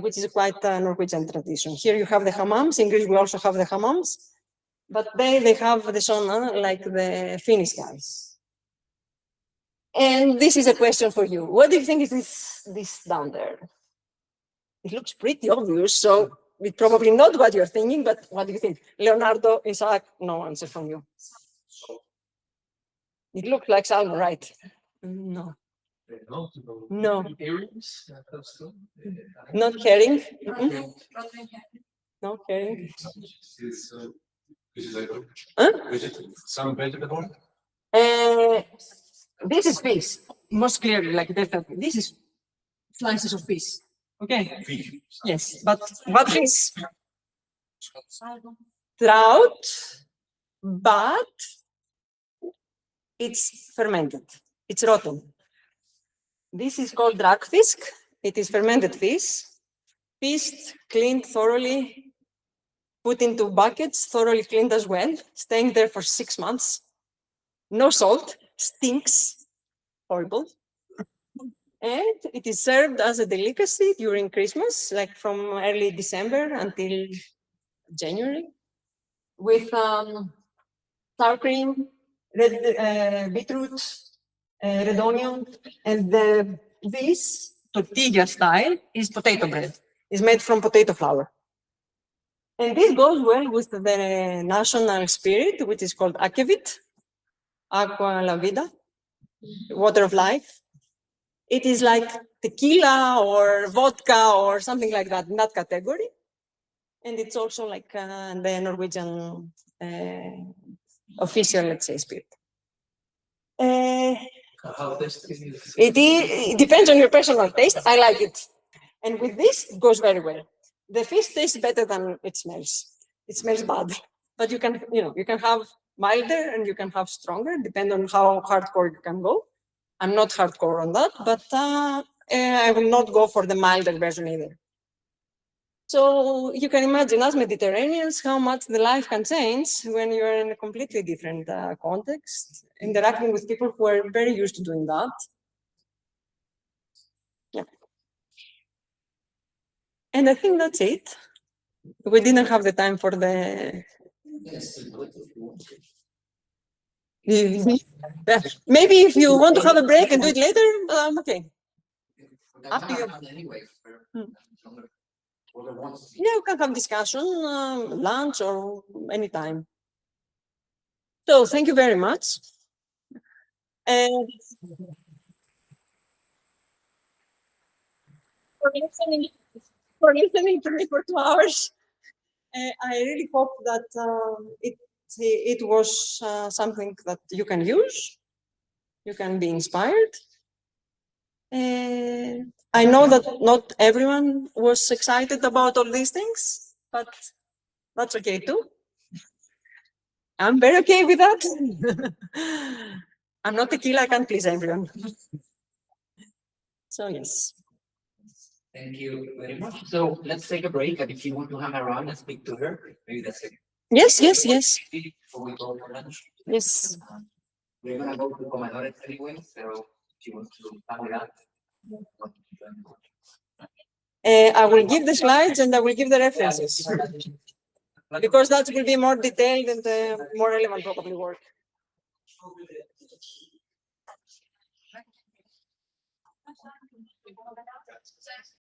which is quite a Norwegian tradition. Here you have the hammams. In Greece, we also have the hammams, but they have the sauna like the Finnish guys. And this is a question for you. What do you think is this down there? It looks pretty obvious, so it's probably not what you're thinking, but what do you think? Leonardo, Isaac, no answer from you. It looks like salmon, right? No. No. Earrings? Not herring. No herring. Huh? Some vegetable? This is fish, most clearly, like definitely. This is slices of fish. Okay. Yes, but what is trout? But it's fermented. It's rotten. This is called dragfisk. It is fermented fish, fished, cleaned thoroughly, put into buckets, thoroughly cleaned as well, staying there for 6 months. No salt, stinks, horrible. And it is served as a delicacy during Christmas, like from early December until January, with sour cream, red beetroot, red onion, and this tortilla style is potato bread. It's made from potato flour. And this goes well with the national spirit, which is called akevit, aqua la vida, water of life. It is like tequila or vodka or something like that in that category. And it's also like the Norwegian official, let's say, spirit. How tasty is It depends on your personal taste. I like it. And with this, it goes very well. The fish tastes better than it smells. It smells bad. But you can have milder and you can have stronger, depending on how hardcore you can go. I'm not hardcore on that, but I will not go for the milder version either. So you can imagine as Mediterraneans how much the life can change when you're in a completely different context, interacting with people who are very used to doing that. Yeah. And I think that's it. We didn't have the time for the... Yeah. Maybe if you want to have a break and do it later, okay. Up to you. Yeah, you can have discussion, lunch or anytime. So thank you very much. And for listening to me for 2 hours. I really hope that it was something that you can use. You can be inspired. I know that not everyone was excited about all these things, but that's okay too. I'm very okay with that. I'm not tequila, I can't please everyone. So yes. Thank you very much. So let's take a break, and if you want to hang around and speak to her, maybe that's it. Yes. Before we go for lunch. Yes. We're gonna go to Comedores anyway, so if you want to hang out. I will give the slides and I will give the references, because that will be more detailed and more relevant probably work.